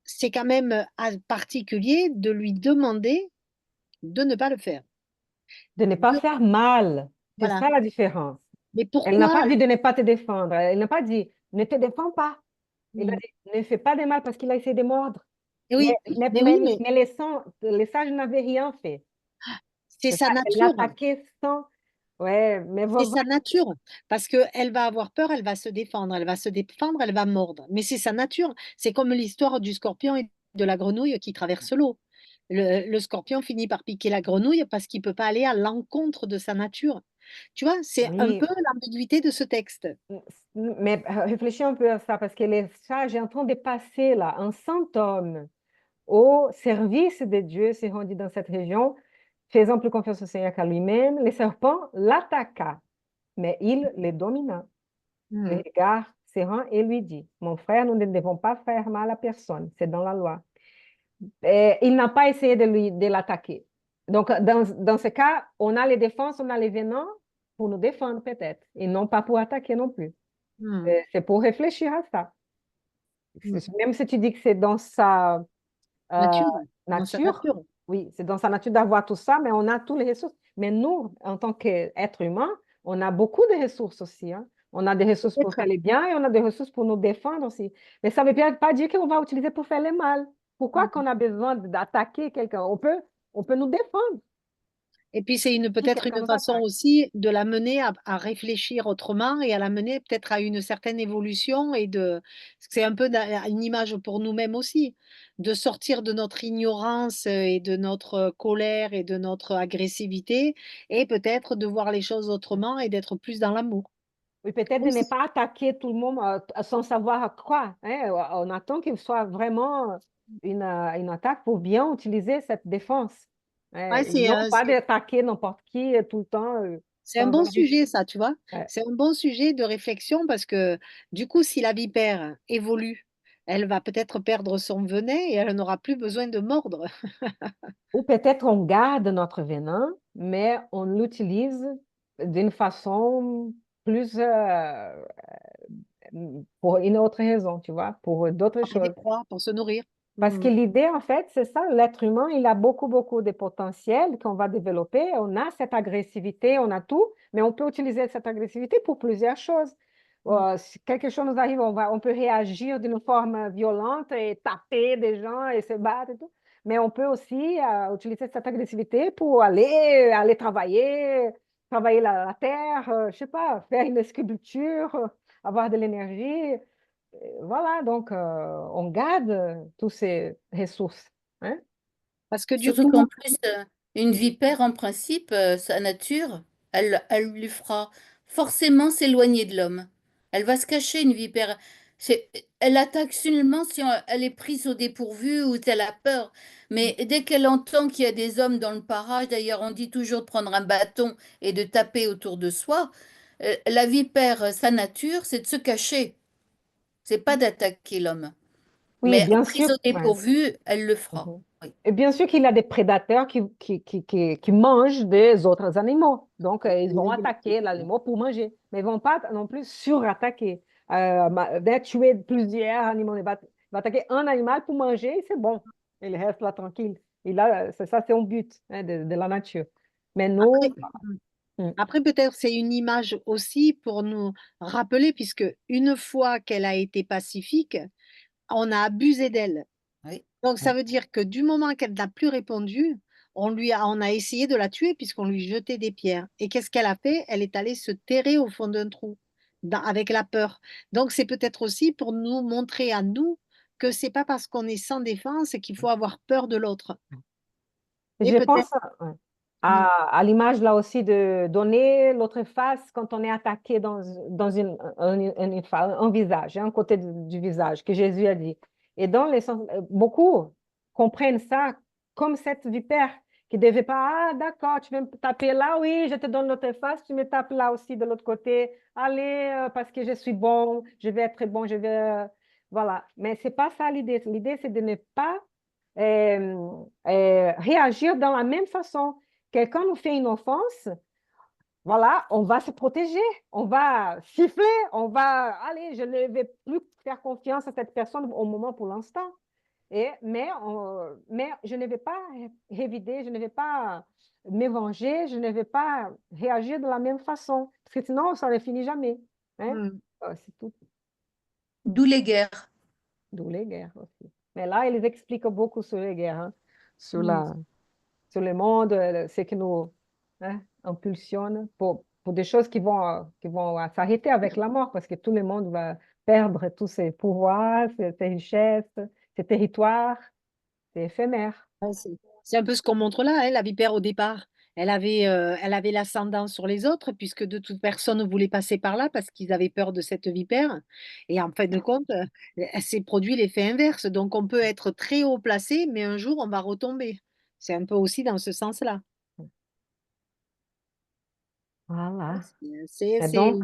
c'est quand même particulier de lui demander de ne pas le faire. De ne pas De- faire mal. C'est voilà. ça la différence. Mais Elle n'a pourquoi? pas dit de ne pas te défendre. Elle n'a pas dit ne te défends pas. Il a Hmm. dit ne fais pas de mal parce qu'il a essayé de mordre. Eh Mais, oui, mais, mais oui, mais, mais mais les sages n'avaient rien fait. c'est C'est ça, sa elle nature. l'attaquait sans. Ouais, mais C'est sa nature. Parce qu'elle va avoir peur, elle va se défendre. Elle va se défendre, elle va mordre. Mais c'est sa nature. C'est comme l'histoire du scorpion et de la grenouille qui traverse l'eau. Le scorpion finit par piquer la grenouille parce qu'il ne peut pas aller à l'encontre de sa nature. Tu vois, c'est un oui, peu l'ambiguïté de ce texte. mais réfléchis un peu à ça parce que les sages sont en train de passer là, un saint homme au service de Dieu s'est rendu dans cette région, faisant plus confiance au Seigneur qu'à lui-même. Le serpent l'attaqua, mais il les domina. Le Hmm. regard serrant et lui dit, mon frère, nous ne devons pas faire mal à personne, c'est dans la loi. Et il n'a pas essayé de l'attaquer. Donc, dans ce cas, on a les défenses, on a les venants pour nous défendre peut-être, et non pas pour attaquer non plus. Hmm. C'est pour réfléchir à ça. Hmm. Même si tu dis que c'est dans sa euh, Nature, dans sa nature, nature. oui, c'est dans sa nature d'avoir tout ça, mais on a toutes les ressources. Mais nous, en tant qu'êtres humains, on a beaucoup de ressources aussi, hein. On a des ressources pour Peut-être. faire les biens et on a des ressources pour nous défendre aussi. Mais ça ne veut pas dire qu'on va utiliser pour faire le mal. Pourquoi Hmm. qu'on a besoin d'attaquer quelqu'un? On peut nous défendre Et puis c'est si peut-être quelqu'un une nous façon attaque. aussi de l'amener à réfléchir autrement et à l'amener peut-être à une certaine évolution c'est un peu une image pour nous-mêmes aussi, de sortir de notre ignorance et de notre colère et de notre agressivité et peut-être de voir les choses autrement et d'être plus dans l'amour. Oui, peut-être de ne Aussi. pas attaquer tout le monde sans savoir quoi, hein. On attend qu'il soit vraiment une attaque pour bien utiliser cette défense, hein. Ouais, Et non pas d'attaquer n'importe qui tout le temps c'est un sans bon arrêt. sujet, ça, tu vois. Ouais. C'est un bon sujet de réflexion parce que du coup, si la vipère évolue, elle va peut-être perdre son venin et elle n'aura plus besoin de mordre. Ou peut-être on garde notre venin, mais on l'utilise d'une façon plus pour une autre raison, tu vois, pour d'autres Avec des choses. proies pour se nourrir. Parce que Mhm. l'idée, en fait, c'est ça, l'être humain, il a beaucoup, beaucoup de potentiel qu'on va développer. On a cette agressivité, on a tout, mais on peut utiliser cette agressivité pour plusieurs choses. Si quelque chose nous arrive, on peut réagir d'une forme violente et taper des gens et se battre et tout. Mais on peut aussi utiliser cette agressivité pour aller travailler la terre, je sais pas, faire une sculpture, avoir de l'énergie. Voilà, donc on garde toutes ces ressources, hein. Parce que du Surtout coup, qu'en plus, une vipère, en principe, sa nature, elle lui fera forcément s'éloigner de l'homme. Elle va se cacher, une vipère. Elle attaque seulement si elle est prise au dépourvu ou si elle a peur. Mais dès qu'elle entend qu'il y a des hommes dans le parage, d'ailleurs, on dit toujours de prendre un bâton et de taper autour de soi, La vipère, sa nature, c'est de se cacher. C'est pas d'attaquer l'homme. Oui, Mais bien sûr. prise au Ouais. dépourvu, elle le fera. Mhm. Oui. Et bien sûr qu'il y a des prédateurs qui mangent des autres animaux. Donc, ils vont attaquer l'animal pour manger, mais ils ne vont pas non plus surattaquer. Tuer plusieurs animaux. Il va attaquer un animal pour manger, c'est bon. Il reste là tranquille. Et là, c'est ça, c'est un but de la nature. Mais Après, nous, mm, après peut-être c'est une image aussi pour nous rappeler, puisque une fois qu'elle a été pacifique, on a abusé d'elle. Oui. Donc ça veut dire que du moment qu'elle n'a plus répondu, on a essayé de la tuer puisqu'on lui jetait des pierres. Et qu'est-ce qu'elle a fait? Elle est allée se terrer au fond d'un trou avec la peur. Donc c'est peut-être aussi pour nous montrer à nous que c'est pas parce qu'on est sans défense qu'il faut avoir peur de l'autre. Et je pense peut-être, ouais, mm, à l'image là aussi de donner l'autre face quand on est attaqué dans un visage, un côté du visage que Jésus a dit. Et dans les sens, beaucoup comprennent ça comme cette vipère qui ne devait pas, ah d'accord, tu veux me taper là, oui, je te donne l'autre face, tu me tapes là aussi de l'autre côté, allez, parce que je suis bon, je vais être bon, je vais... voilà. Mais c'est pas ça l'idée. L'idée, c'est de ne pas réagir dans la même façon. Quelqu'un nous fait une offense, voilà, on va se protéger, on va siffler, on va, allez, je ne vais plus faire confiance à cette personne au moment pour l'instant. Mais je ne vais pas révider, je ne vais pas me venger, je ne vais pas réagir de la même façon, parce que sinon, ça ne finit jamais. Hein? mm, C'est tout, D'où les guerres. d'où les guerres aussi. Mais là, ils expliquent beaucoup sur les guerres, hein, sur mm. sur le monde, ce qui nous impulsionne pour des choses qui vont s'arrêter avec la mort, parce que tout le monde va perdre tous ses pouvoirs, ses richesses, ses territoires. C'est éphémère. Ouais, c'est un peu ce qu'on montre là, hein, la vipère au départ. Elle avait l'ascendant sur les autres, puisque de toute personne ne voulait passer par là parce qu'ils avaient peur de cette vipère. Et en fin de compte, elle s'est produit l'effet inverse. Donc on peut être très haut placé, mais un jour on va retomber. C'est un peu aussi dans ce sens-là. Voilà. Et C'est donc,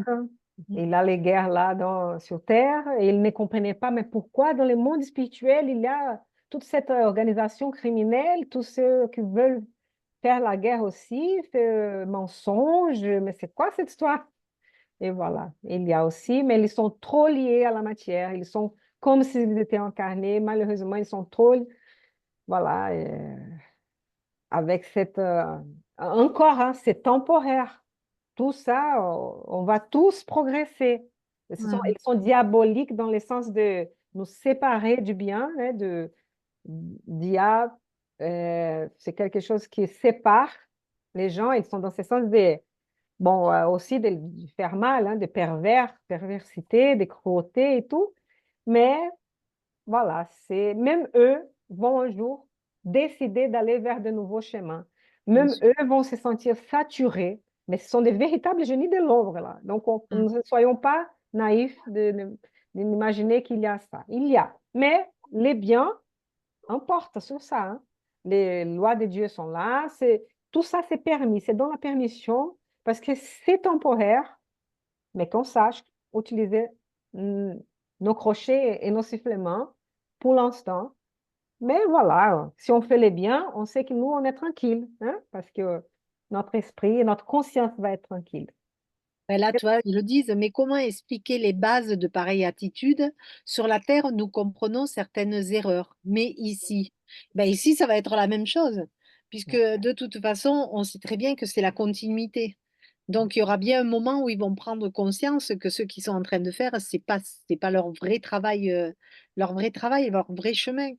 il a les guerres là sur Terre et il ne comprenait pas, mais pourquoi dans le monde spirituel, il y a toute cette organisation criminelle, tous ceux qui veulent faire la guerre aussi, faire mensonge, mais c'est quoi cette histoire? Et voilà, il y a aussi, mais ils sont trop liés à la matière, ils sont comme s'ils étaient incarnés, malheureusement, ils sont trop, voilà, avec cette, encore, hein, c'est temporaire. Tout ça, on va tous progresser. Mm, Ils sont diaboliques dans le sens de nous séparer du bien, hein, c'est quelque chose qui sépare les gens. Ils sont dans ce sens de, bon, aussi de faire mal, hein, de perversité, de cruauté et tout. Mais voilà, même eux vont un jour décider d'aller vers de nouveaux chemins. bien Même sûr. eux vont se sentir saturés, mais ce sont des véritables génies de l'ombre là. Donc, Mm. ne soyons pas naïfs d'imaginer qu'il y a ça. Il y a. Mais les biens importent sur ça. Hein. Les lois de Dieu sont là. Tout ça, c'est permis. C'est dans la permission parce que c'est temporaire, mais qu'on sache utiliser mm, nos crochets et nos sifflements pour l'instant. Mais voilà, si on fait les biens, on sait que nous, on est tranquille, hein, parce que notre esprit et notre conscience va être tranquille. Ben là, tu vois, ils le disent, mais comment expliquer les bases de pareille attitude? Sur la Terre, nous comprenons certaines erreurs, mais ici, ben ici, ça va être la même chose, puisque de toute façon, on sait très bien que c'est la continuité. Donc, il y aura bien un moment où ils vont prendre conscience que ce qu'ils sont en train de faire, c'est pas leur vrai travail, leur vrai chemin.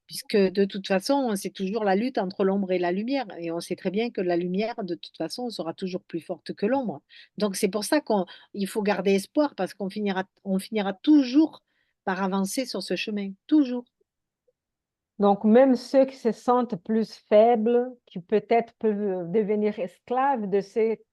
Puisque de toute façon, c'est toujours la lutte entre l'ombre et la lumière. Et on sait très bien que la lumière, de toute façon, sera toujours plus forte que l'ombre. Donc, c'est pour ça qu'il faut garder espoir, parce on finira toujours par avancer sur ce chemin. Toujours. Donc, même ceux qui se sentent plus faibles, qui peut-être peuvent devenir esclaves de ces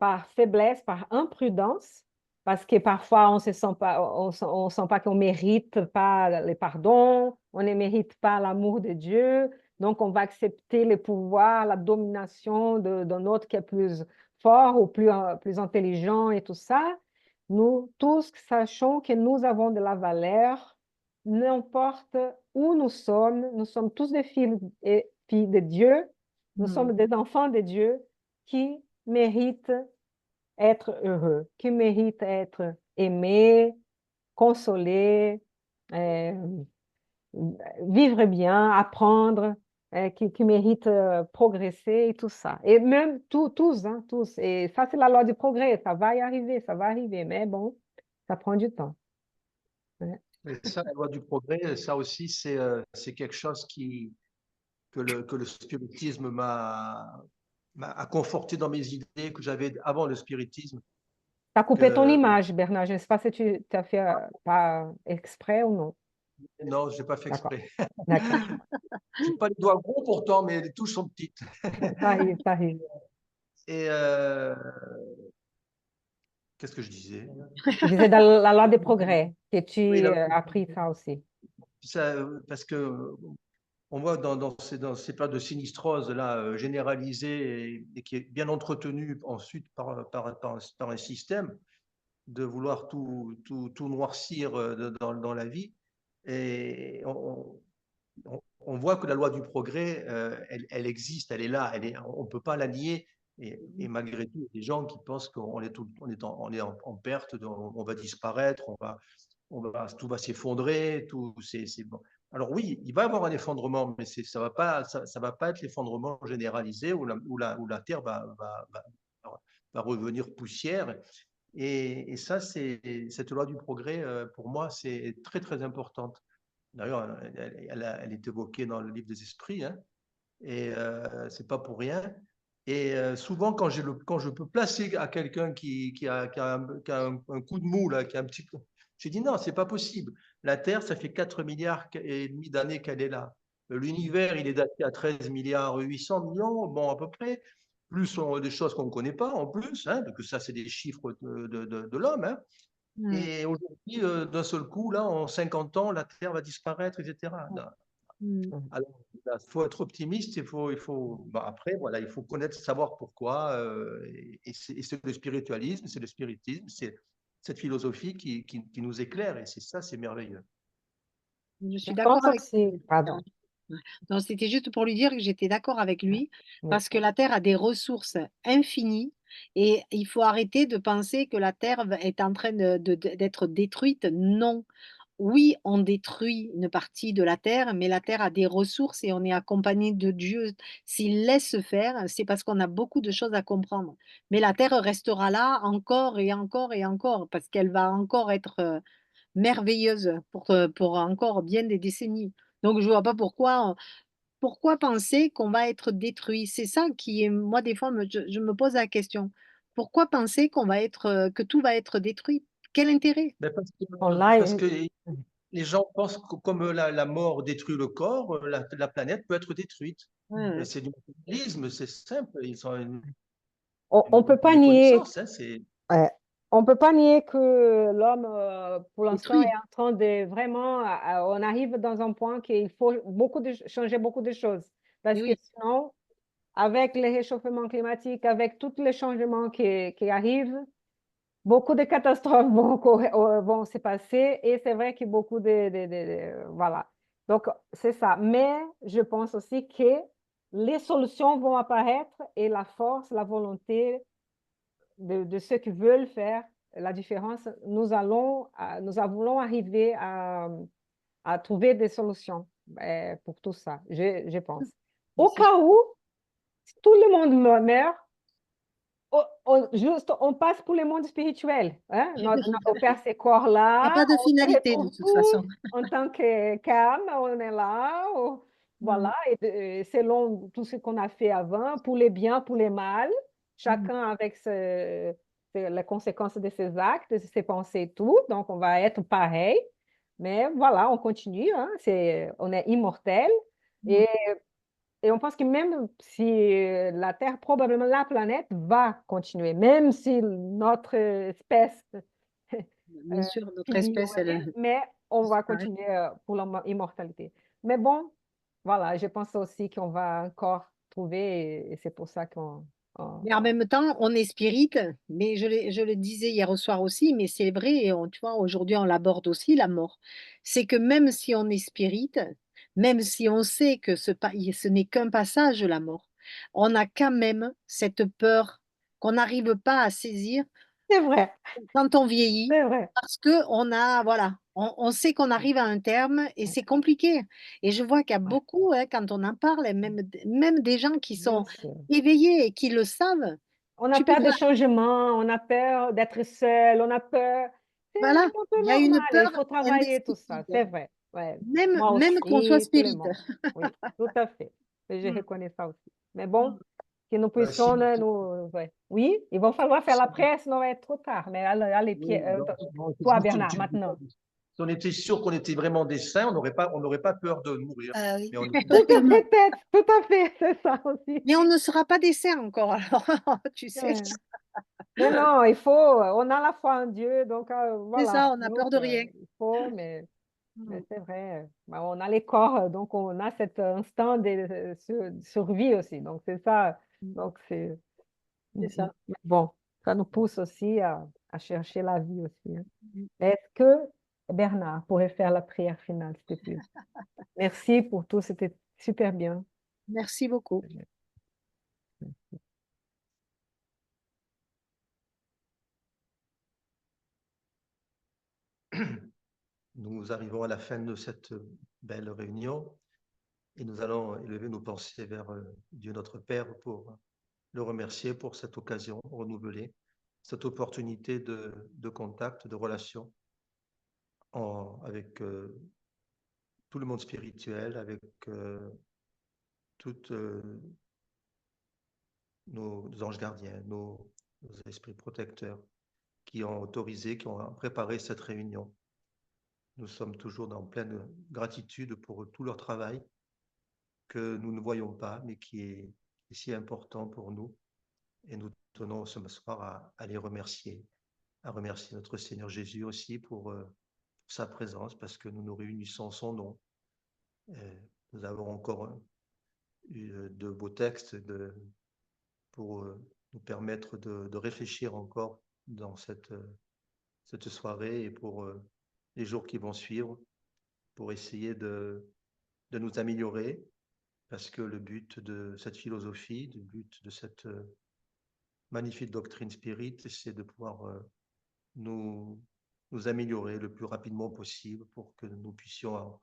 par faiblesse, par imprudence, parce que parfois on se sent pas, on sent pas qu'on mérite pas les pardons, on ne mérite pas l'amour de Dieu, donc on va accepter le pouvoir, la domination d'un autre qui est plus forts ou plus intelligents et tout ça, nous tous sachons que nous avons de la valeur, n'importe où nous sommes tous des filles et filles de Dieu, nous sommes des enfants de Dieu qui méritent être heureux, qui méritent être aimés, consolés, vivre bien, apprendre, qui méritent progresser et tout ça. Et même tous, hein, tous. Et ça, c'est la loi du progrès. Ça va y arriver, ça va arriver. Mais bon, ça prend du temps. Ouais. Et ça, la loi du progrès, ça aussi, c'est quelque chose que le spiritisme a conforté dans mes idées que j'avais avant le spiritisme. Tu as coupé ton Que, image, Bernard. Je ne sais pas si tu as fait pas exprès ou non. non, je n'ai pas fait D'accord. exprès. D'accord. Je n'ai pas les doigts gros pourtant, mais les touches sont petites. Ça arrive, ça arrive. Et qu'est-ce que je disais? Tu disais dans la loi des progrès que tu Oui, as appris ça aussi. ça, parce que on voit dans ces périodes de sinistrose là, généralisées et qui est bien entretenue ensuite par un système de vouloir tout noircir dans la vie. Et on voit que la loi du progrès, elle existe, elle est là, on ne peut pas la nier. Et malgré tout, il y a des gens qui pensent qu'on est, on est en perte, on va disparaître, tout va s'effondrer, c'est bon. Alors oui, il va y avoir un effondrement, mais ça va pas être l'effondrement généralisé où la Terre va revenir poussière. Et ça, cette loi du progrès, pour moi, c'est très, très importante. D'ailleurs, elle est évoquée dans le livre des esprits, hein, et c'est pas pour rien. Et souvent, quand je peux placer à quelqu'un qui a un coup de mou, là, qui a un petit peu, j'ai dit non, c'est pas possible. La Terre, ça fait 4 milliards et demi d'années qu'elle est là. L'univers, il est daté à 13 milliards 800 millions, bon, à peu près. Plus des choses qu'on ne connaît pas en plus, hein, parce que ça, c'est des chiffres de l'homme. Hein. Et aujourd'hui, d'un seul coup, là, en 50 ans, la Terre va disparaître, etc. Alors, il faut être optimiste, bah, après, voilà, il faut connaître, savoir pourquoi. Et c'est le spiritualisme, c'est le spiritisme, c'est cette philosophie qui nous éclaire. Et c'est ça, c'est merveilleux. Je suis Je d'accord pense avec aussi, lui. pardon. Non, c'était juste pour lui dire que j'étais d'accord avec lui Oui. parce que la Terre a des ressources infinies et il faut arrêter de penser que la Terre est en train d'être détruite. Non. Oui, on détruit une partie de la terre, mais la terre a des ressources et on est accompagné de Dieu. S'il laisse faire, c'est parce qu'on a beaucoup de choses à comprendre. Mais la terre restera là encore et encore et encore, parce qu'elle va encore être merveilleuse pour encore bien des décennies. Donc, je vois pas pourquoi penser qu'on va être détruit. C'est ça qui est, moi, des fois, je me pose la question. Pourquoi penser qu'on va être, que tout va être détruit? Quel intérêt? Mais Bon, là, parce que les gens pensent que comme la mort détruit le corps, la planète peut être détruite. Ouais. C'est du matérialisme, c'est simple. Ils ont on peut pas une nier. connaissance. Hein, Ouais. On ne peut pas nier que l'homme, pour l'instant, Détruit. est en train de vraiment, on arrive dans un point qu'il faut changer beaucoup de choses. Parce Et que oui. sinon, avec le réchauffement climatique, avec tous les changements qui arrivent, beaucoup de catastrophes vont se passer. Et c'est vrai que beaucoup voilà. Donc, c'est ça. Mais je pense aussi que les solutions vont apparaître et la force, la volonté de ceux qui veulent faire la différence, nous allons arriver à trouver des solutions pour tout ça, je pense. Au Si je- cas où, si tout le monde meurt, juste, on passe pour le monde spirituel. Hein? On perd ces Il n'y a corps-là, pas de on se finalité de retrouve toute façon. tous en tant que calme, on est là, voilà, et selon tout ce qu'on a fait avant, pour les biens, pour les mal, chacun avec les conséquences de ses actes, de ses pensées et tout, donc on va être pareil, mais voilà, on continue, hein, on est immortel, et et on pense que même si la Terre, probablement la planète, va continuer, même si notre espèce Bien sûr, notre finit, on espèce, va dire, elle mais on va disparaît. continuer pour l'immortalité. Mais bon, voilà, je pense aussi qu'on va encore trouver, et c'est pour ça qu'on Oh, Mais en même temps, on est spirit, mais je le disais hier soir aussi, mais c'est vrai, et tu vois, aujourd'hui, on l'aborde aussi, la mort. C'est que même si on est spirit, même si on sait que ce n'est qu'un passage, la mort, on a quand même cette peur qu'on n'arrive pas à saisir c'est vrai, quand on vieillit, c'est vrai. parce que voilà, on sait qu'on arrive à un terme et c'est compliqué. Et je vois qu'il y a Ouais, beaucoup, hein, quand on en parle, et même des gens qui bien sont sûr. éveillés et qui le savent, On a tu peux peur des pas, changements, on a peur d'être seul, on a peur. C'est voilà, un peu il y a une normal, il peur faut travailler tout ça, indescriptible, c'est vrai. Ouais. même, Moi même qu'on soit aussi, tout le spirit. monde. Oui, tout à fait. Et je Mm. reconnais ça aussi. Mais bon, que nous Bah, puissions, nous, ouais. Oui, il va falloir faire la prière, sinon il va être trop tard. Mais allez, oui, toi, Bernard, maintenant. si on était sûr qu'on était vraiment des saints, on n'aurait pas peur de mourir. Ah oui, Mais on, exactement. Peut-être, tout à fait, c'est ça aussi. Mais on ne sera pas des saints encore, alors, tu sais, Ouais. Mais non, il faut, on a la foi en Dieu, donc c'est ça, voilà. on a peur Donc, de rien. il faut, mais Mm. c'est vrai, bah, on a les corps, donc on a cet instinct de survie aussi. Donc, c'est ça. Donc, c'est C'est ça. mais bon, ça nous pousse aussi à chercher la vie aussi, hein. Mm. Est-ce que Bernard pourrait faire la prière finale, s'il te plaît? Merci pour tout, c'était super bien. Merci beaucoup. nous arrivons à la fin de cette belle réunion et nous allons élever nos pensées vers Dieu notre Père pour le remercier pour cette occasion renouvelée, cette opportunité de contact, de relation avec tout le monde spirituel, avec toutes nos anges gardiens, nos esprits protecteurs qui ont autorisé, qui ont préparé cette réunion. Nous sommes toujours dans pleine gratitude pour tout leur travail que nous ne voyons pas, mais qui est si important pour nous. Et nous tenons ce soir à les remercier, à remercier notre Seigneur Jésus aussi pour sa présence, parce que nous nous réunissons en son nom. Nous avons encore eu de beaux textes pour nous permettre de réfléchir encore dans cette soirée et pour les jours qui vont suivre, pour essayer de nous améliorer, parce que le but de cette philosophie, le but de cette magnifique doctrine spirit, c'est de pouvoir nous, nous améliorer le plus rapidement possible pour que nous puissions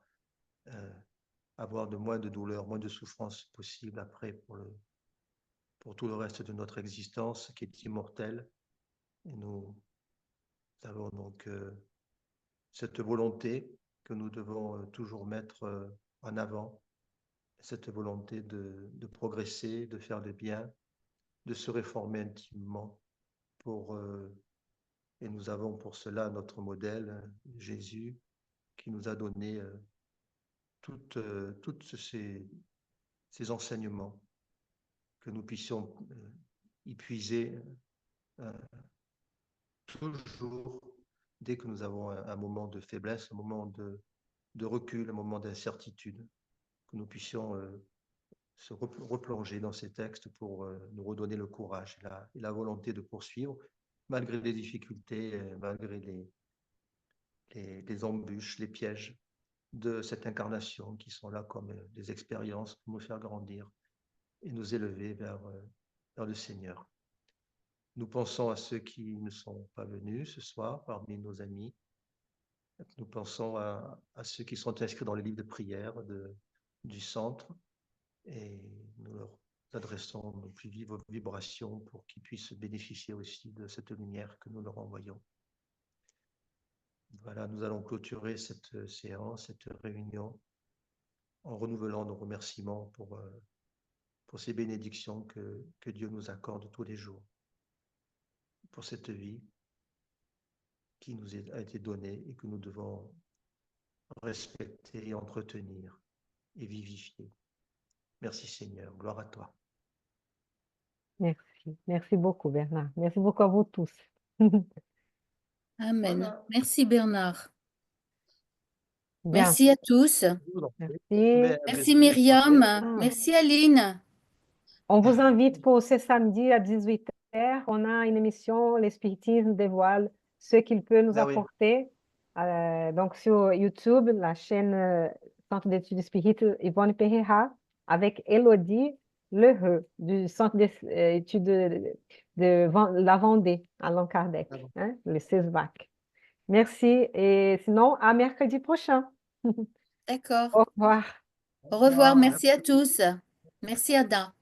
avoir de moins de douleurs, moins de souffrances possible après pour tout le reste de notre existence qui est immortelle. Et nous avons donc cette volonté que nous devons toujours mettre en avant, cette volonté de progresser, de faire le bien, de se réformer intimement et nous avons pour cela notre modèle, Jésus, qui nous a donné toutes ces enseignements, que nous puissions y puiser toujours dès que nous avons un moment de faiblesse, un moment de recul, un moment d'incertitude, que nous puissions se replonger dans ces textes pour nous redonner le courage et la volonté de poursuivre, malgré les difficultés, malgré les embûches, les pièges de cette incarnation qui sont là comme des expériences pour nous faire grandir et nous élever vers le Seigneur. Nous pensons à ceux qui ne sont pas venus ce soir parmi nos amis. Nous pensons à ceux qui sont inscrits dans les livres de prière du centre et nous leur adressons nos plus vives vibrations pour qu'ils puissent bénéficier aussi de cette lumière que nous leur envoyons. Voilà, nous allons clôturer cette séance, cette réunion, en renouvelant nos remerciements pour ces bénédictions que Dieu nous accorde tous les jours, pour cette vie qui nous a été donnée et que nous devons respecter, entretenir et vivifier. Merci Seigneur, gloire à toi. Merci. Merci beaucoup, Bernard. Merci beaucoup à vous tous. Amen. Voilà. Merci Bernard. Bien. Merci à tous. Merci. Merci Myriam. Ah. Merci Aline. On vous invite pour ce samedi à 18h. On a une émission, l'Espiritisme dévoile ce qu'il peut nous Ah oui. apporter. Donc, sur YouTube, la chaîne Centre d'études spirites Yvonne Pereira, avec Elodie Leheux, du Centre d'études de la Vendée, Allan Kardec, Ah bon. hein, le CESVAC. Merci. Et sinon, à mercredi prochain. D'accord. Au revoir. Au revoir. Merci à tous. Merci Ada.